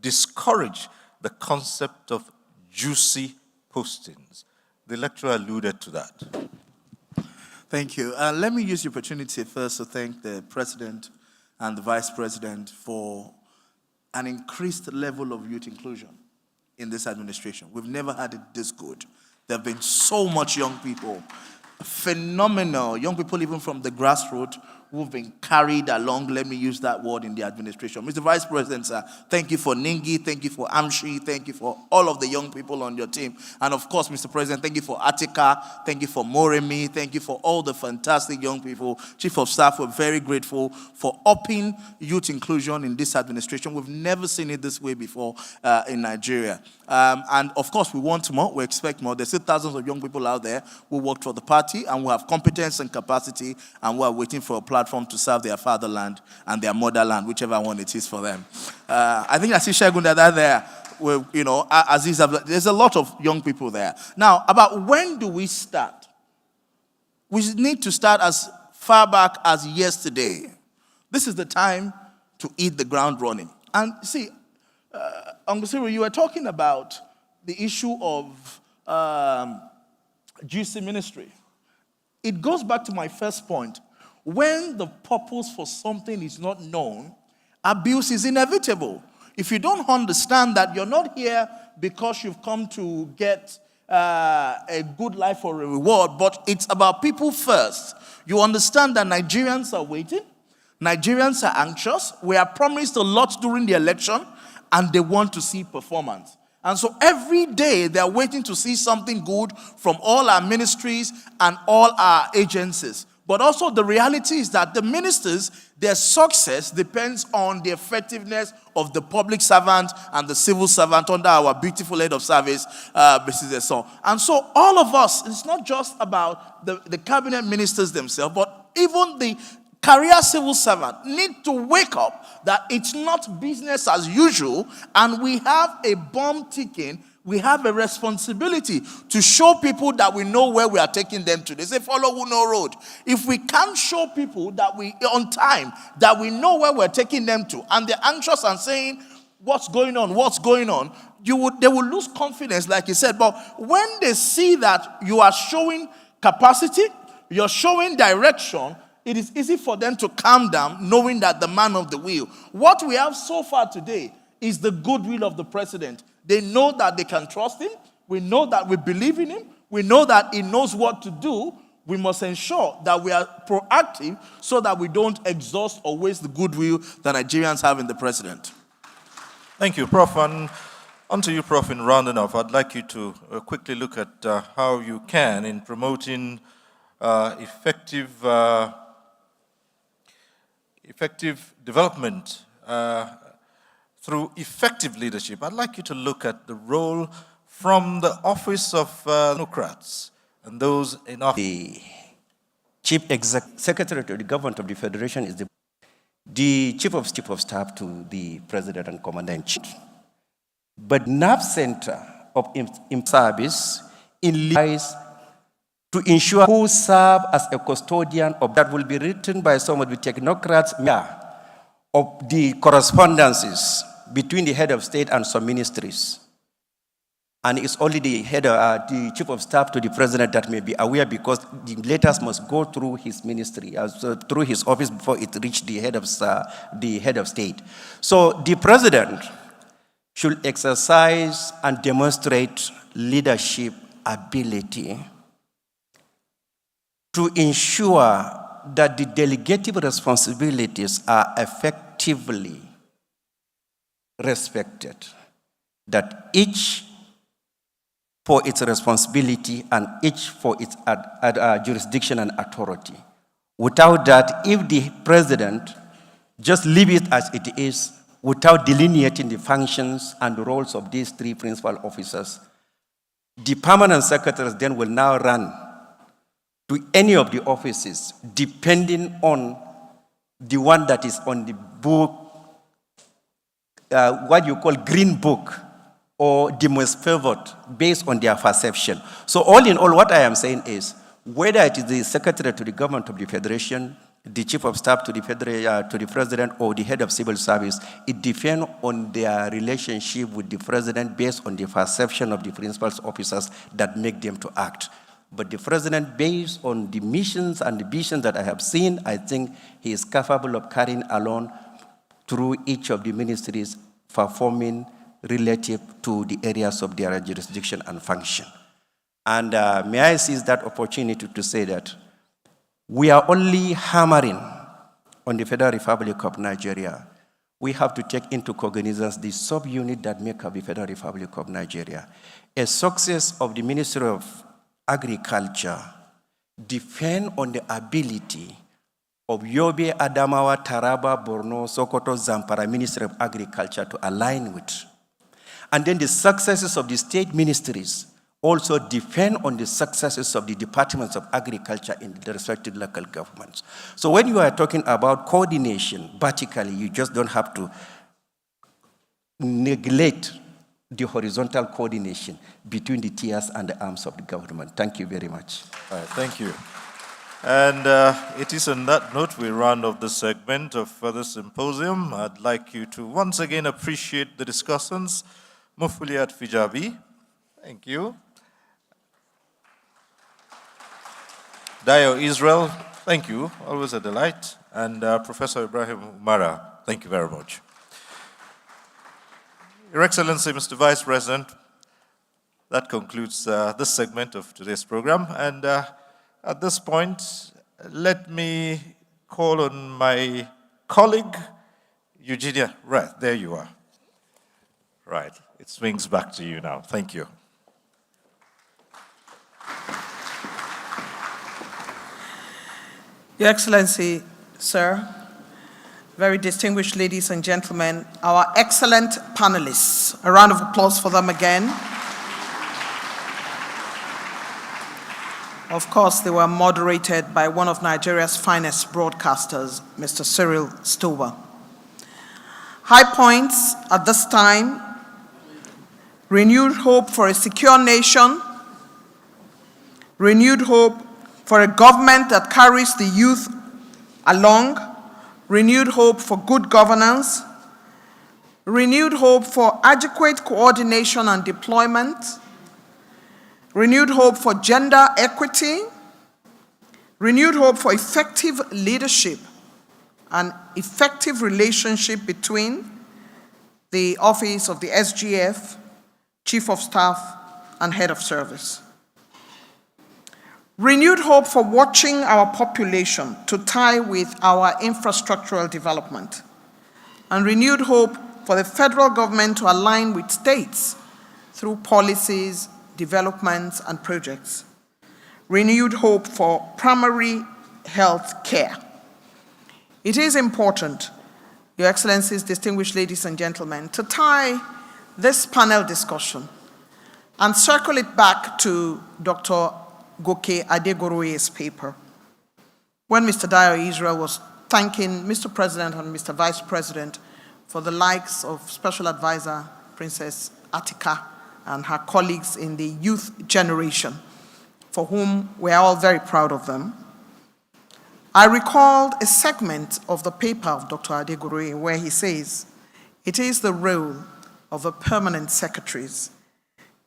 discourage the concept of juicy postings. The lecturer alluded to that. Thank you. Let me use the opportunity first to thank the President and the Vice President for an increased level of youth inclusion in this administration. We've never had it this good. There have been so much young people, phenomenal young people even from the grassroots who've been carried along, let me use that word, in the administration. Mr. Vice President, sir, thank you for Ningi, thank you for Amshi, thank you for all of the young people on your team. And of course, Mr. President, thank you for Atika, thank you for Moremi, thank you for all the fantastic young people. Chief of Staff, we're very grateful for upping youth inclusion in this administration. We've never seen it this way before in Nigeria. And of course, we want more, we expect more. There's still thousands of young people out there who work for the party and who have competence and capacity and who are waiting for a platform to serve their fatherland and their motherland, whichever one it is for them. I think I see Shagun Dada there. With, you know, Aziz, there's a lot of young people there. Now, about when do we start? We need to start as far back as yesterday. This is the time to hit the ground running. And see, Uncle Cyril, you were talking about the issue of GC ministry. It goes back to my first point. When the purpose for something is not known, abuse is inevitable. If you don't understand that you're not here because you've come to get a good life or a reward, but it's about people first. You understand that Nigerians are waiting, Nigerians are anxious, we are promised a lot during the election, and they want to see performance. And so every day they're waiting to see something good from all our ministries and all our agencies. But also the reality is that the ministers, their success depends on the effectiveness of the public servant and the civil servant under our beautiful head of service, Mrs. Esson. And so all of us, it's not just about the cabinet ministers themselves, but even the career civil servant need to wake up that it's not business as usual, and we have a bomb ticking. We have a responsibility to show people that we know where we are taking them to. They say, follow who know road. If we can't show people that we, on time, that we know where we're taking them to, and they're anxious and saying, what's going on, they will lose confidence, like you said. But when they see that you are showing capacity, you're showing direction, it is easy for them to calm down, knowing that the man of the wheel. What we have so far today is the goodwill of the president. They know that they can trust him. We know that we believe in him. We know that he knows what to do. We must ensure that we are proactive so that we don't exhaust or waste the goodwill that Nigerians have in the president. Thank you, Prof. And on to you, Prof, in rounding off. I'd like you to quickly look at how you can, in promoting effective development through effective leadership. I'd like you to look at the role from the office of Democrats and those in office. The Chief Secretary to the Government of the Federation is the Chief of Staff to the President and Commander-in-Chief. But NAV Center of service in lies to ensure who serve as a custodian of that will be written by some of the technocrats of the correspondences between the head of state and some ministries. And it's only the the chief of staff to the president that may be aware, because the letters must go through his ministry, through his office before it reach the head of state. So the president should exercise and demonstrate leadership ability to ensure that the delegative responsibilities are effectively respected, that each for its responsibility and each for its jurisdiction and authority. Without that, if the president just leave it as it is, without delineating the functions and the roles of these three principal officers, the permanent secretaries then will now run to any of the offices, depending on the one that is on the book, what you call green book, or the most favored, based on their perception. So all in all, what I am saying is, whether it is the secretary to the government of the federation, the chief of staff to the president, or the head of civil service, it depends on their relationship with the president based on the perception of the principal officers that make them to act. But the president, based on the missions and the visions that I have seen, I think he is capable of carrying along through each of the ministries, performing relative to the areas of their jurisdiction and function. And may I seize that opportunity to say that we are only hammering on the Federal Republic of Nigeria. We have to take into cognizance the subunit that make up the Federal Republic of Nigeria. A success of the Ministry of Agriculture depend on the ability of Yobe, Adamawa, Taraba, Borno, Sokoto, Zamfara Ministry of Agriculture to align with. And then the successes of the state ministries also depend on the successes of the departments of agriculture in the respective local governments. So when you are talking about coordination vertically, you just don't have to neglect the horizontal coordination between the tiers and the arms of the government. Thank you very much. All right, thank you. And it is on that note we round off this segment of the symposium. I'd like you to once again appreciate the discussants. Mufuliat Fijabi, thank you. Dayo Israel, thank you, always a delight. And Professor Ibrahim Umara, thank you very much. Your Excellency, Mr. Vice President, that concludes this segment of today's program. And at this point, let me call on my colleague, Eugenia. Right, there you are. Right, it swings back to you now. Thank you. Your Excellency, sir, very distinguished ladies and gentlemen, our excellent panelists. A round of applause for them again. Of course, they were moderated by one of Nigeria's finest broadcasters, Mr. Cyril Stover. High points at this time: renewed hope for a secure nation, renewed hope for a government that carries the youth along, renewed hope for good governance, renewed hope for adequate coordination and deployment, renewed hope for gender equity, renewed hope for effective leadership and effective relationship between the office of the SGF, Chief of Staff, and Head of Service. Renewed hope for watching our population to tie with our infrastructural development, and renewed hope for the federal government to align with states through policies, developments, and projects. Renewed hope for primary health care. It is important, Your Excellencies, distinguished ladies and gentlemen, to tie this panel discussion and circle it back to Dr. Goke Adegoroye's paper. When Mr. Dayo Israel was thanking Mr. President and Mr. Vice President for the likes of Special Advisor Princess Atika and her colleagues in the youth generation for whom we are all very proud of them, I recalled a segment of the paper of Dr. Adegoroye where he says, it is the role of the permanent secretaries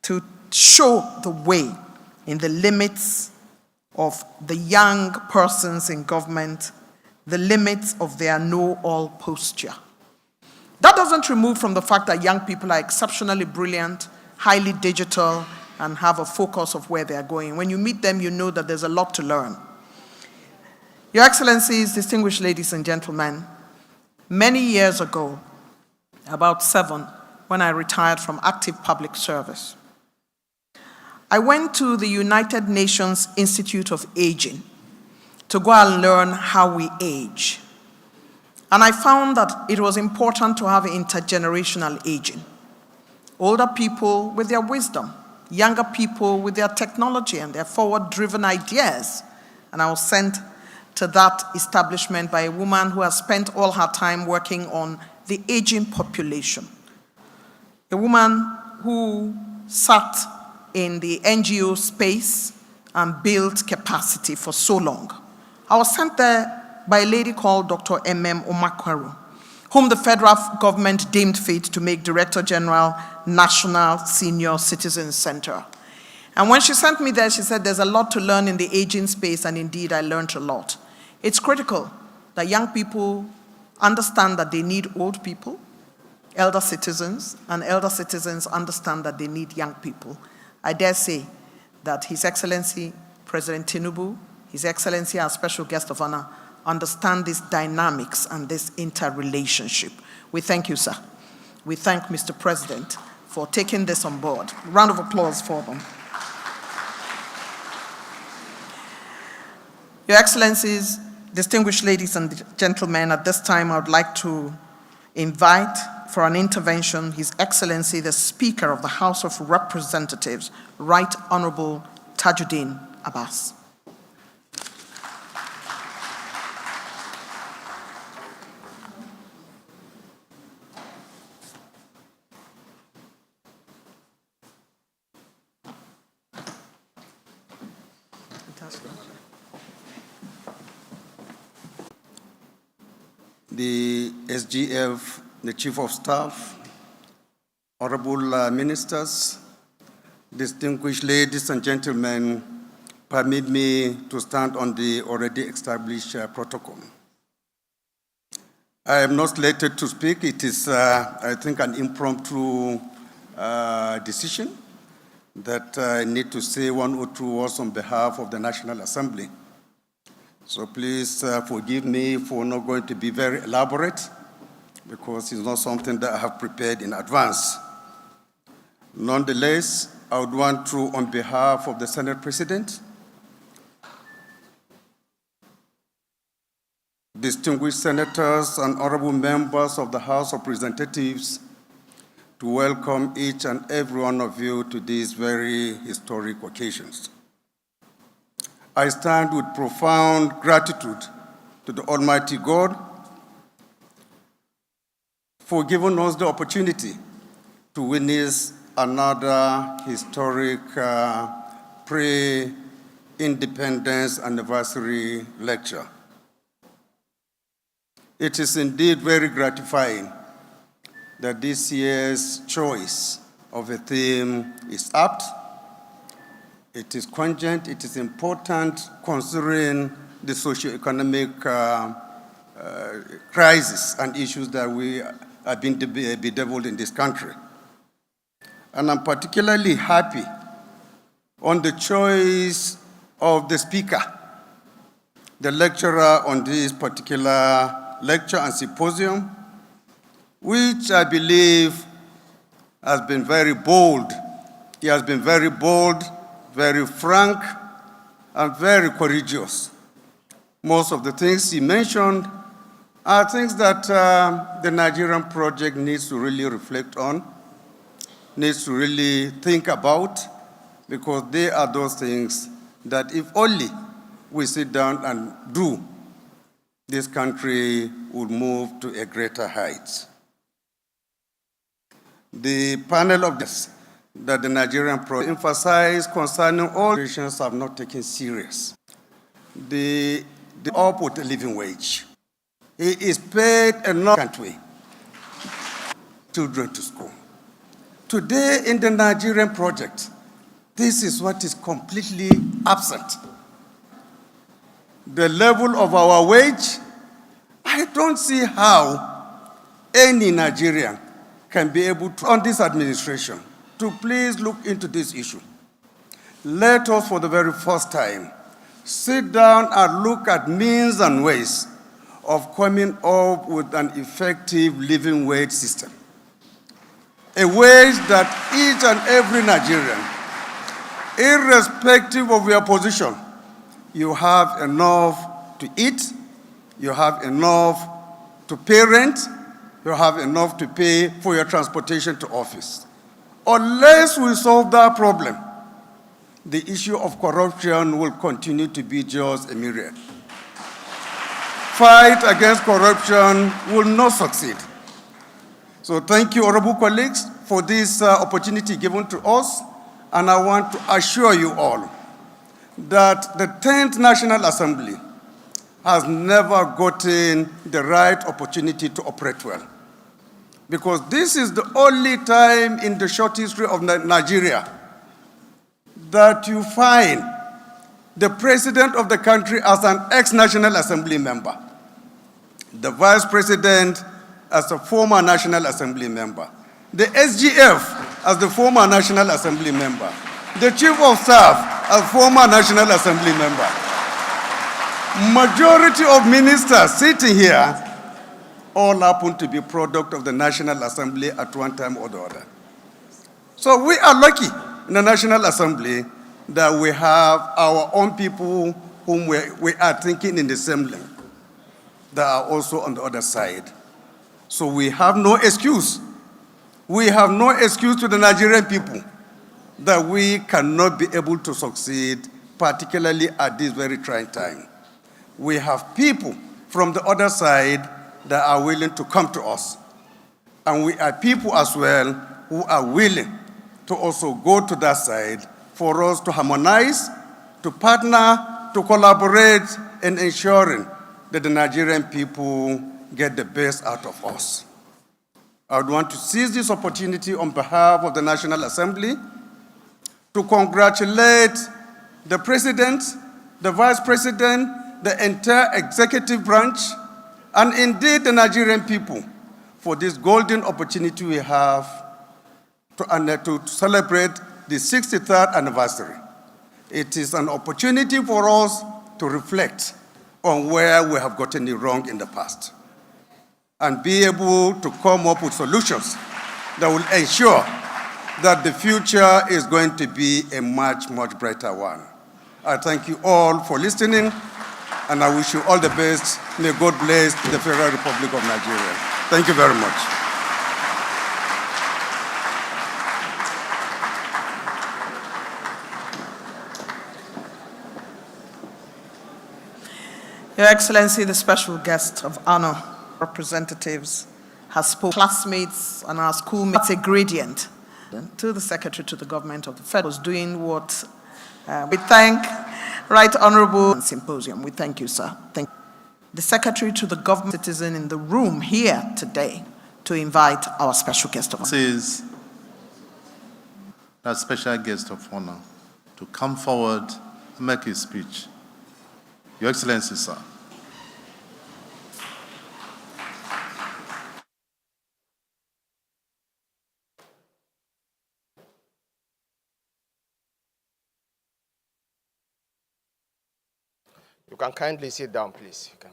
to show the way in the limits of the young persons in government, the limits of their know-all posture. That doesn't remove from the fact that young people are exceptionally brilliant, highly digital, and have a focus of where they are going. When you meet them, you know that there's a lot to learn. Your Excellencies, distinguished ladies and gentlemen, many years ago, about 7, when I retired from active public service, I went to the United Nations Institute of Aging to go and learn how we age. And I found that it was important to have intergenerational aging. Older people with their wisdom, younger people with their technology and their forward-driven ideas. And I was sent to that establishment by a woman who has spent all her time working on the aging population. A woman who sat in the NGO space and built capacity for so long. I was sent there by a lady called Dr. M.M. Omakwaru, whom the federal government deemed fit to make Director General, National Senior Citizen Center. And when she sent me there, she said, there's a lot to learn in the aging space, and indeed I learned a lot. It's critical that young people understand that they need old people, elder citizens, and elder citizens understand that they need young people. I dare say that His Excellency President Tinubu, His Excellency our special guest of honor, understand these dynamics and this interrelationship. We thank you, sir. We thank Mr. President for taking this on board. A round of applause for them. Your Excellencies, distinguished ladies and gentlemen, at this time I would like to invite for an intervention His Excellency, the Speaker of the House of Representatives, Right Honorable Tajuddin Abbas. The SGF, the Chief of Staff, Honorable Ministers, distinguished ladies and gentlemen, permit me to stand on the already established protocol. I am not slated to speak. It is, I think, an impromptu decision that I need to say 1 or 2 words on behalf of the National Assembly. So please forgive me for not going to be very elaborate because it's not something that I have prepared in advance. Nonetheless, I would want to, on behalf of the Senate President, distinguished senators and honorable members of the House of Representatives, to welcome each and every one of you to these very historic occasions. I stand with profound gratitude to the Almighty God for giving us the opportunity to witness another historic pre-independence anniversary lecture. It is indeed very gratifying that this year's choice of a theme is apt. It is cogent, it is important considering the socio-economic crisis and issues that we have been bedeviled in this country. And I'm particularly happy on the choice of the speaker, the lecturer on this particular lecture and symposium, which I believe has been very bold. He has been very bold, very frank, and very courageous. Most of the things he mentioned are things that the Nigerian project needs to really reflect on, needs to really think about, because they are those things that if only we sit down and do, this country would move to a greater height. The panel of this that the Nigerian president emphasized concerning all nations have not taken serious. The up with a living wage. He is paid enough country children to school. Today in the Nigerian project, this is what is completely absent. The level of our wage, I don't see how any Nigerian can be able to, on this administration, to please look into this issue. Let us, for the very first time, sit down and look at means and ways of coming up with an effective living wage system. A wage that each and every Nigerian, irrespective of your position, you have enough to eat, you have enough to pay rent, you have enough to pay for your transportation to office. Unless we solve that problem, the issue of corruption will continue to be just a myriad. Fight against corruption will not succeed. So thank you, honorable colleagues, for this opportunity given to us. And I want to assure you all that the 10th National Assembly has never gotten the right opportunity to operate well. Because this is the only time in the short history of Nigeria that you find the president of the country as an ex-National Assembly member, the vice president as a former National Assembly member, the SGF as the former National Assembly member, the chief of staff as former National Assembly member. Majority of ministers sitting here all happen to be product of the National Assembly at one time or the other. So we are lucky in the National Assembly that we have our own people whom we are thinking in the same lane that are also on the other side. So we have no excuse. We have no excuse to the Nigerian people that we cannot be able to succeed, particularly at this very trying time. We have people from the other side that are willing to come to us. And we are people as well who are willing to also go to that side for us to harmonize, to partner, to collaborate in ensuring that the Nigerian people get the best out of us. I would want to seize this opportunity on behalf of the National Assembly to congratulate the President, the Vice President, the entire executive branch, and indeed the Nigerian people for this golden opportunity we have to celebrate the 63rd anniversary. It is an opportunity for us to reflect on where we have gotten it wrong in the past and be able to come up with solutions that will ensure that the future is going to be a much, much brighter one. I thank you all for listening, and I wish you all the best. May God bless the Federal Republic of Nigeria. Thank you very much. Your Excellency, the special guest of honor, representatives, has spoken, classmates and our schoolmates, a gradient to the Secretary to the Government of the Federal is doing what we thank Right Honorable Symposium. We thank you, sir. Thank you. The Secretary to the Government citizen in the room here today to invite our special guest of honor. Says that special guest of honor to come forward and make his speech. Your Excellency, sir. You can kindly sit down, please. You can.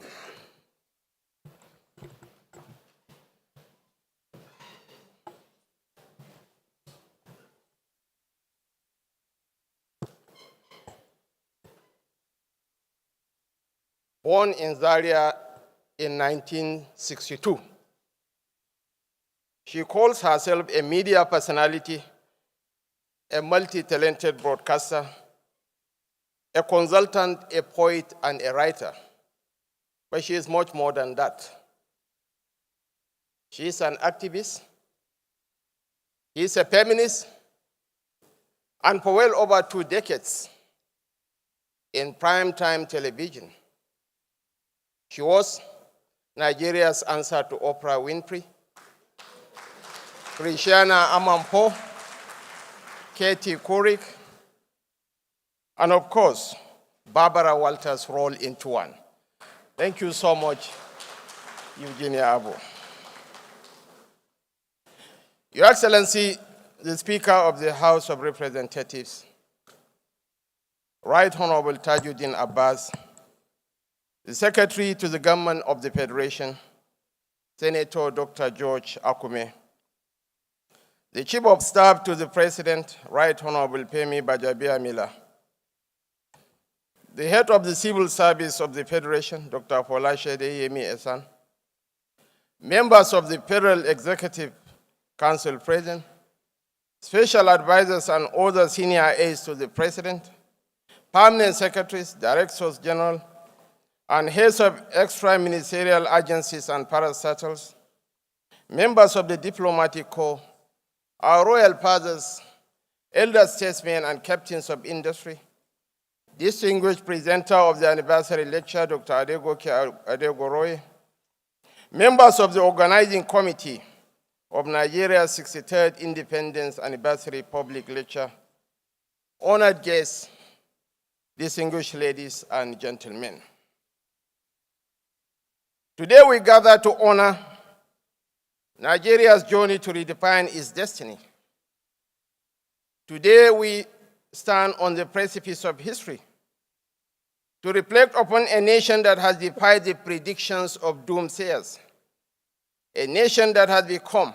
Born in Zaria in 1962, she calls herself a media personality, a multi-talented broadcaster, a consultant, a poet, and a writer. But she is much more than that. She is an activist, she is a feminist, and for well over 2 decades in primetime television. She was Nigeria's answer to Oprah Winfrey, Christiana Amanpour, Katie Couric, and of course, Barbara Walters rolled into one. Thank you so much, Eugenia Abu. Your Excellency, the Speaker of the House of Representatives, Right Honorable Tajuddin Abbas, the Secretary to the Government of the Federation, Senator Dr. George Akume, the Chief of Staff to the President, Right Honorable Femi Gbajabiamila, the Head of the Civil Service of the Federation, Dr. Folashede Yemi Esan, members of the Federal Executive Council President, special advisors and other senior aides to the President, permanent secretaries, directors general, and heads of extra-ministerial agencies and parastatals, members of the diplomatic corps, our royal fathers, elder statesmen and captains of industry, distinguished presenter of the anniversary lecture, Dr. Adegoke Adegoroye, members of the organizing committee of Nigeria's 63rd Independence Anniversary Public Lecture, honored guests, distinguished ladies and gentlemen. Today we gather to honor Nigeria's journey to redefine its destiny. Today we stand on the precipice of history to reflect upon a nation that has defied the predictions of doomsayers, a nation that has become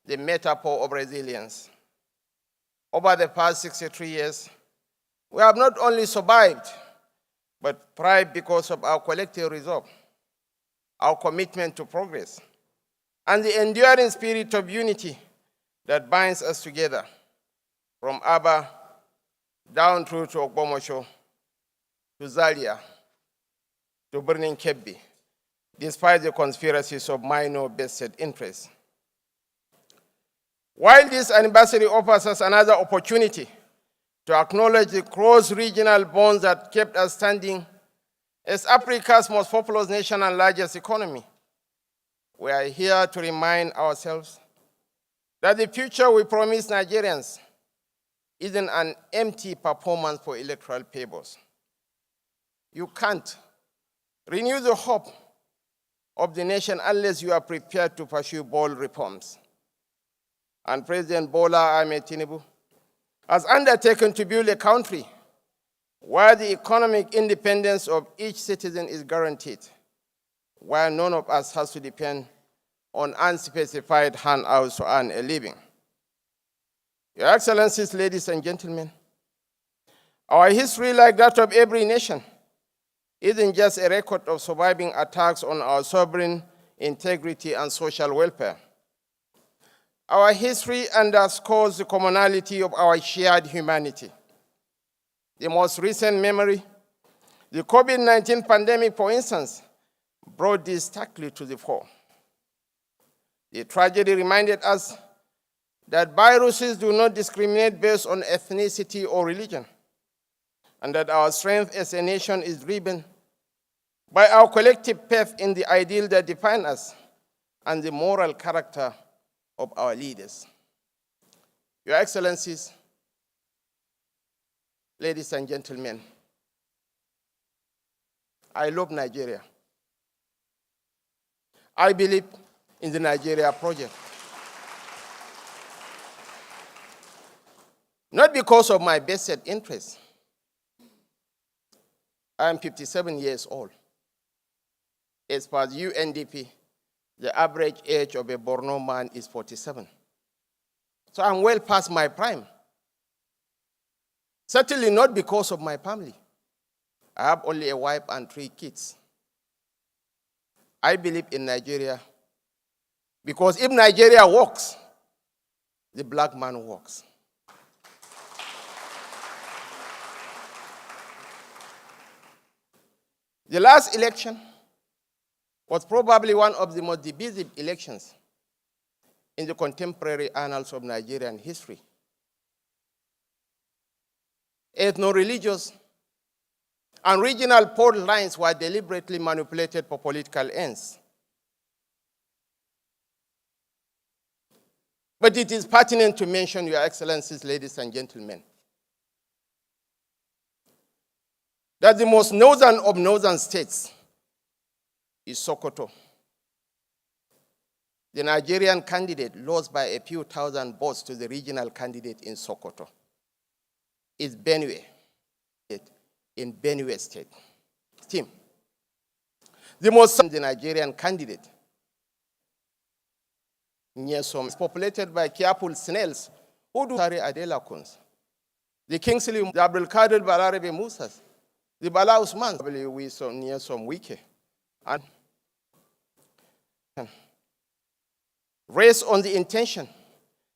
the metaphor of resilience. Over the past 63 years, we have not only survived, but thrived because of our collective resolve, our commitment to progress, and the enduring spirit of unity that binds us together, from Aba down through to Ogbomoso, to Zaria, to Burning Kebbi, despite the conspiracies of minor vested interests. While this anniversary offers us another opportunity to acknowledge the cross-regional bonds that kept us standing as Africa's most populous nation and largest economy, we are here to remind ourselves that the future we promise Nigerians isn't an empty performance for electoral purposes. You can't renew the hope of the nation unless you are prepared to pursue bold reforms. And President Bola Ahmed Tinubu has undertaken to build a country where the economic independence of each citizen is guaranteed, where none of us has to depend on unspecified handouts to earn a living. Your Excellencies, ladies and gentlemen, our history, like that of every nation, isn't just a record of surviving attacks on our sovereign integrity and social welfare. Our history underscores the commonality of our shared humanity. The most recent memory, the COVID-19 pandemic, for instance, brought this starkly to the fore. The tragedy reminded us that viruses do not discriminate based on ethnicity or religion, and that our strength as a nation is driven by our collective faith in the ideal that define us and the moral character of our leaders. Your Excellencies, ladies and gentlemen, I love Nigeria. I believe in the Nigeria project. Not because of my vested interests. I am 57 years old. As per the UNDP, the average age of a Borno man is 47. So I'm well past my prime. Certainly not because of my family. I have only a wife and 3 kids. I believe in Nigeria because if Nigeria works, the black man works. The last election was probably one of the most divisive elections in the contemporary annals of Nigerian history. ethno-religious, and regional fault lines were deliberately manipulated for political ends. But it is pertinent to mention, Your Excellencies, ladies and gentlemen, that the most northern of northern states is Sokoto. The Nigerian candidate lost by a few thousand votes to the regional candidate in Sokoto. It's Benue, in Benue State. Team. The most the Nigerian candidate, Nyesom, is populated by careful snails who do carry Adela Kunz. The Kingsley, the Abdul Qadir Balarabe Musas, the Bala Usman, we saw Nyesom Wike. And raised on the intention,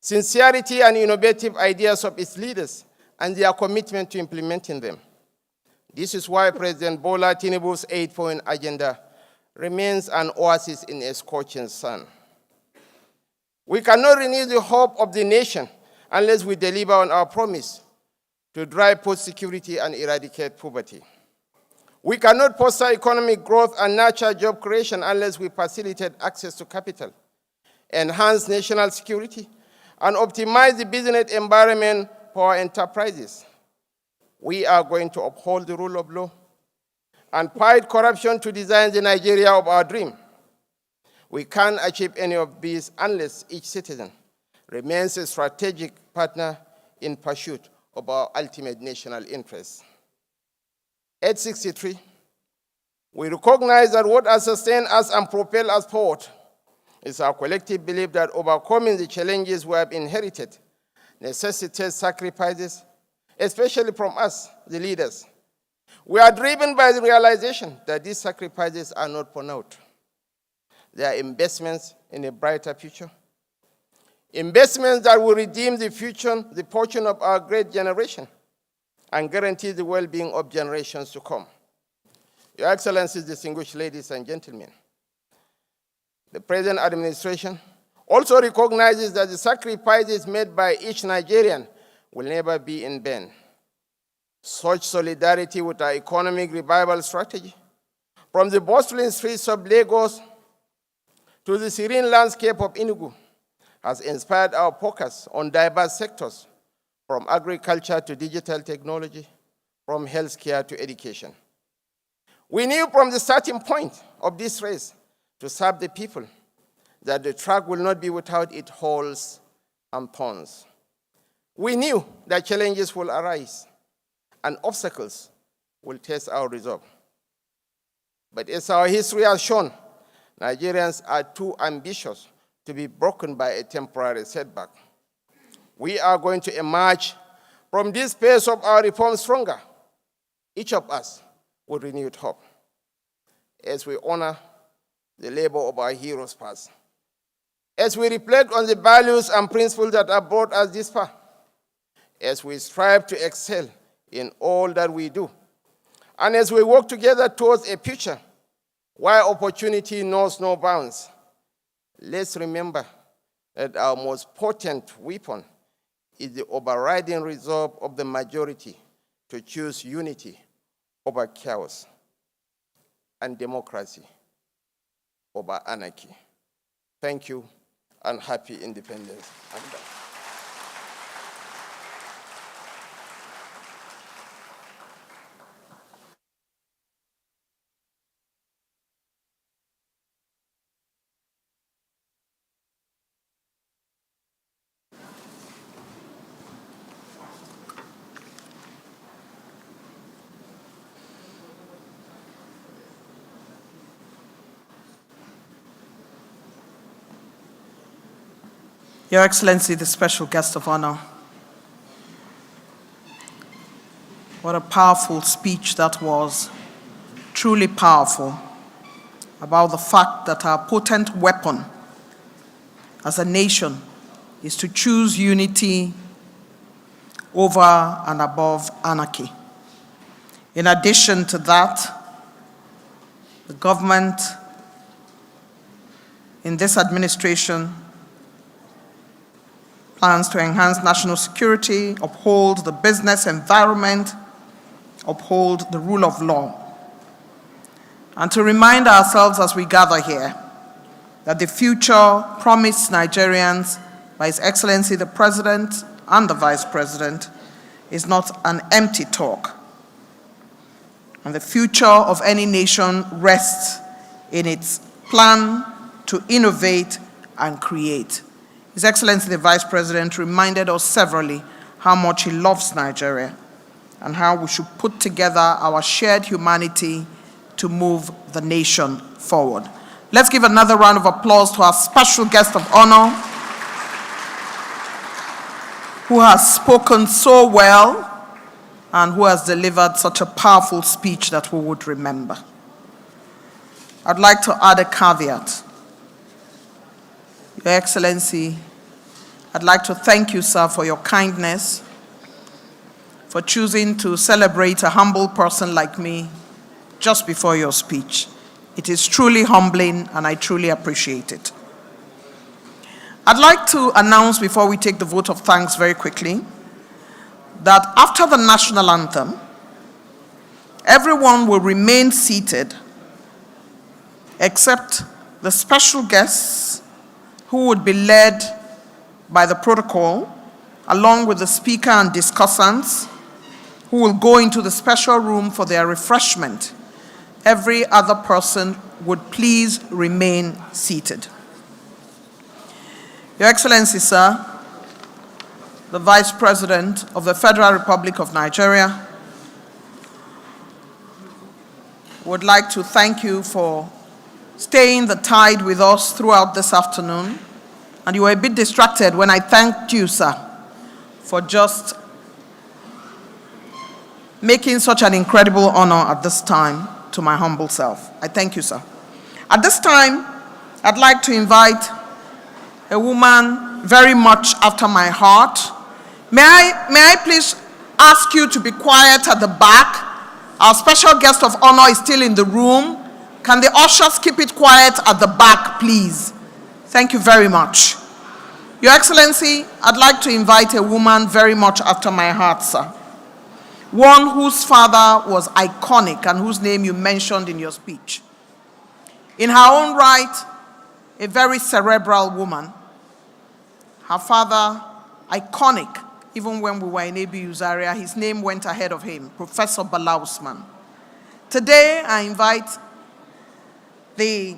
sincerity, and innovative ideas of its leaders and their commitment to implementing them. This is why President Bola Tinubu's 8-point agenda remains an oasis in a scorching sun. We cannot renew the hope of the nation unless we deliver on our promise to drive food security and eradicate poverty. We cannot foster economic growth and nurture job creation unless we facilitate access to capital, enhance national security, and optimize the business environment for our enterprises. We are going to uphold the rule of law and fight corruption to design the Nigeria of our dream. We can't achieve any of these unless each citizen remains a strategic partner in pursuit of our ultimate national interests. At 63, we recognize that what has sustained us and propelled us forward is our collective belief that overcoming the challenges we have inherited necessitates sacrifices, especially from us, the leaders. We are driven by the realization that these sacrifices are not for naught. They are investments in a brighter future, investments that will redeem the fortune of our great generation and guarantee the well-being of generations to come. Your Excellencies, distinguished ladies and gentlemen, the present administration also recognizes that the sacrifices made by each Nigerian will never be in vain. Such solidarity with our economic revival strategy, from the bustling streets of Lagos to the serene landscape of Enugu, has inspired our focus on diverse sectors, from agriculture to digital technology, from healthcare to education. We knew from the starting point of this race to serve the people that the track will not be without its holes and thorns. We knew that challenges will arise and obstacles will test our resolve. But as our history has shown, Nigerians are too ambitious to be broken by a temporary setback. We are going to emerge from this phase of our reform stronger, each of us with renewed hope, as we honor the labor of our heroes past, as we reflect on the values and principles that have brought us this far, as we strive to excel in all that we do, and as we work together towards a future where opportunity knows no bounds. Let's remember that our most potent weapon is the overriding resolve of the majority to choose unity over chaos and democracy over anarchy. Thank you, and happy independence. I'm done. Your Excellency, the special guest of honor, what a powerful speech that was, truly powerful, about the fact that our potent weapon as a nation is to choose unity over and above anarchy. In addition to that, the government in this administration plans to enhance national security, uphold the business environment, uphold the rule of law, and to remind ourselves as we gather here that the future promised Nigerians by His Excellency the President and the Vice President is not an empty talk. And the future of any nation rests in its plan to innovate and create. His Excellency the Vice President reminded us severally how much he loves Nigeria and how we should put together our shared humanity to move the nation forward. Let's give another round of applause to our special guest of honor, who has spoken so well and who has delivered such a powerful speech that we would remember. I'd like to add a caveat. Your Excellency, I'd like to thank you, sir, for your kindness, for choosing to celebrate a humble person like me just before your speech. It is truly humbling, and I truly appreciate it. I'd like to announce before we take the vote of thanks very quickly that after the national anthem, everyone will remain seated except the special guests who would be led by the protocol, along with the speaker and discussants who will go into the special room for their refreshment. Every other person would please remain seated. Your Excellency, sir, the Vice President of the Federal Republic of Nigeria, would like to thank you for staying the tide with us throughout this afternoon. And you were a bit distracted when I thanked you, sir, for just making such an incredible honor at this time to my humble self. I thank you, sir. At this time, I'd like to invite a woman very much after my heart. May I please ask you to be quiet at the back? Our special guest of honor is still in the room. Can the ushers keep it quiet at the back, please? Thank you very much. Your Excellency, I'd like to invite a woman very much after my heart, sir. One whose father was iconic and whose name you mentioned in your speech. In her own right, a very cerebral woman. Her father, iconic, even when we were in Abu Zaria, his name went ahead of him, Professor Bala Usman. Today, I invite the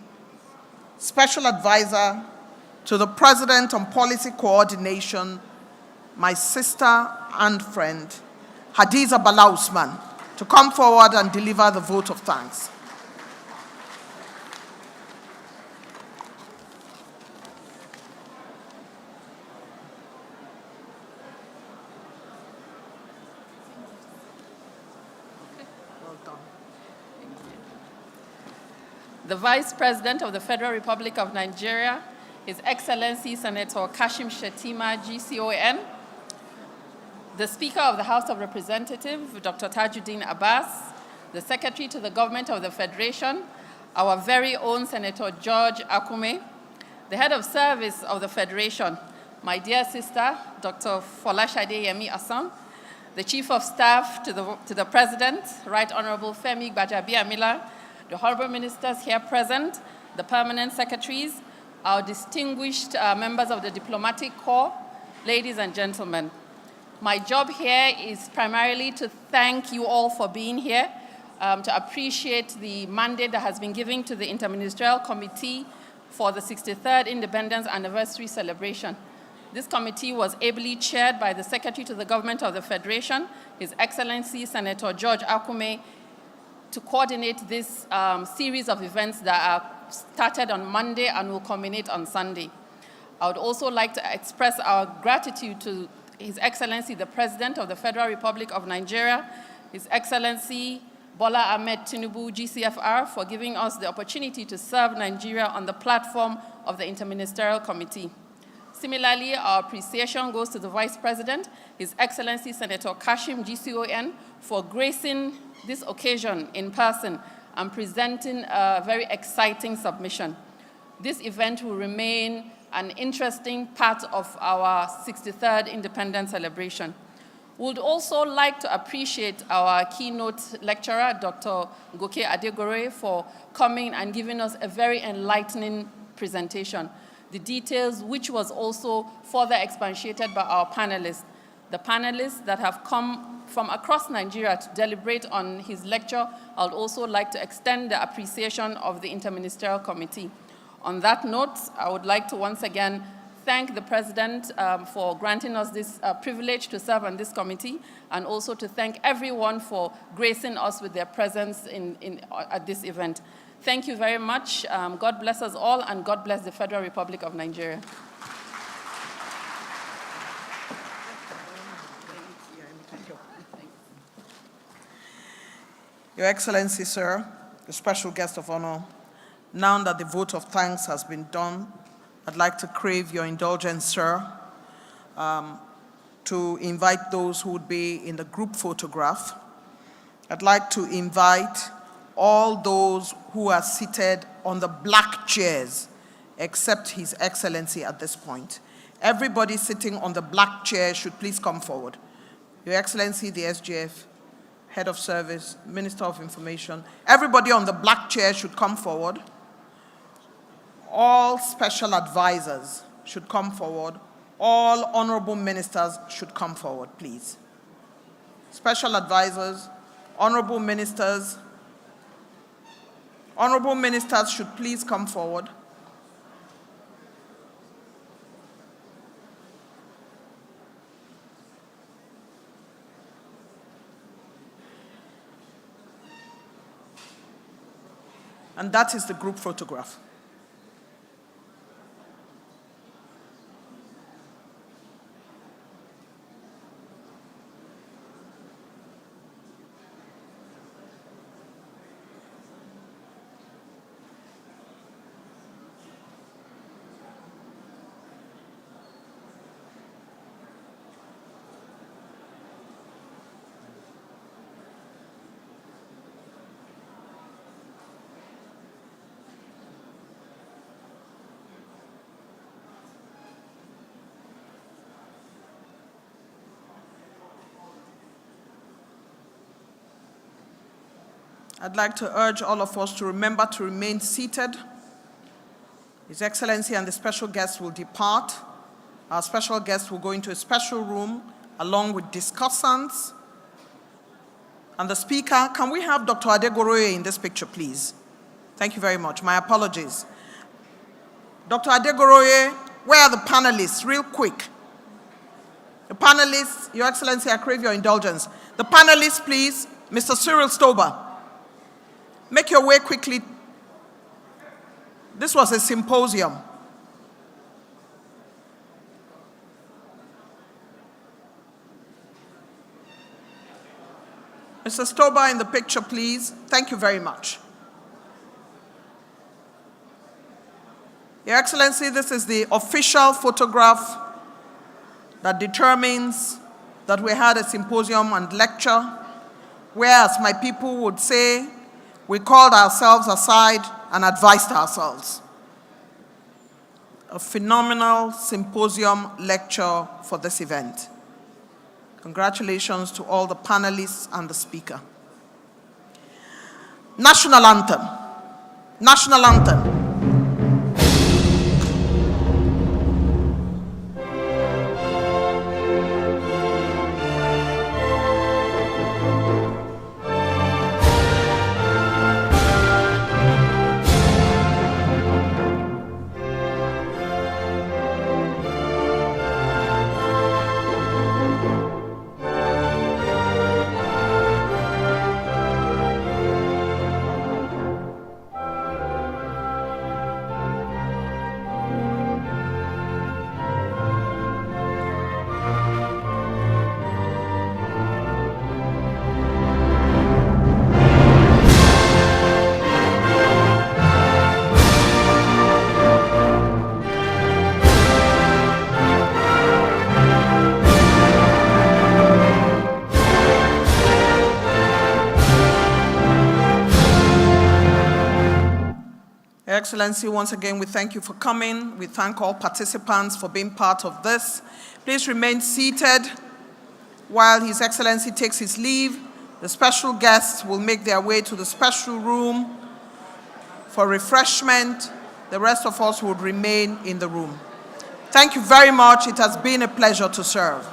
special advisor to the President on Policy Coordination, my sister and friend, Hadiza Bala Usman, to come forward and deliver the vote of thanks. The Vice President of the Federal Republic of Nigeria, His Excellency Senator Kashim Shettima, GCON, the Speaker of the House of Representatives, Dr. Tajuddin Abbas, the Secretary to the Government of the Federation, our very own Senator George Akume, the Head of Service of the Federation, my dear sister, Dr. Folashade Yemi Assam, the Chief of Staff to the President, Right Honorable Femi Gbajabiamila, the Honorable Ministers here present, the Permanent Secretaries, our distinguished members of the Diplomatic Corps, ladies and gentlemen. My job here is primarily to thank you all for being here, to appreciate the mandate that has been given to the Interministerial Committee for the 63rd Independence Anniversary celebration. This committee was ably chaired by the Secretary to the Government of the Federation, His Excellency Senator George Akume, to coordinate this series of events that are started on Monday and will culminate on Sunday. I would also like to express our gratitude to His Excellency, the President of the Federal Republic of Nigeria, His Excellency Bola Ahmed Tinubu, GCFR, for giving us the opportunity to serve Nigeria on the platform of the Interministerial Committee. Similarly, our appreciation goes to the Vice President, His Excellency Senator Kashim, GCON, for gracing this occasion in person and presenting a very exciting submission. This event will remain an interesting part of our 63rd independence celebration. We'd also like to appreciate our keynote lecturer, Dr. Ngoke Adegoroye, for coming and giving us a very enlightening presentation. The details, which was also further expatiated by our panelists. The panelists that have come from across Nigeria to deliberate on his lecture, I would also like to extend the appreciation of the Interministerial Committee. On that note, I would like to once again thank the President for granting us this privilege to serve on this committee, and also to thank everyone for gracing us with their presence at this event. Thank you very much. God bless us all, and God bless the Federal Republic of Nigeria. Your Excellency, sir, the special guest of honor, now that the vote of thanks has been done, I'd like to crave your indulgence, sir, to invite those who would be in the group photograph. I'd like to invite all those who are seated on the black chairs, except His Excellency at this point. Everybody sitting on the black chair should please come forward. Your Excellency, the SGF, Head of Service, Minister of Information, everybody on the black chair should come forward. All special advisors should come forward. All honorable ministers should come forward, please. Special advisors, honorable ministers should please come forward. And that is the group photograph. I'd like to urge all of us to remember to remain seated. His Excellency and the special guests will depart. Our special guests will go into a special room along with discussants. And the speaker, can we have Dr. Adegoroye in this picture, please? Thank you very much. My apologies. Dr. Adegoroye, where are the panelists? Real quick. The panelists, Your Excellency, I crave your indulgence. The panelists, please. Mr. Cyril Stober. Make your way quickly. This was a symposium. Mr. Stober in the picture, please. Thank you very much. Your Excellency, this is the official photograph that determines that we had a symposium and lecture, whereas my people would say, we called ourselves aside and advised ourselves. A phenomenal symposium lecture for this event. Congratulations to all the panelists and the speaker. National anthem. National anthem. Excellency, once again, we thank you for coming. We thank all participants for being part of this. Please remain seated while His Excellency takes his leave. The special guests will make their way to the special room for refreshment. The rest of us would remain in the room. Thank you very much. It has been a pleasure to serve.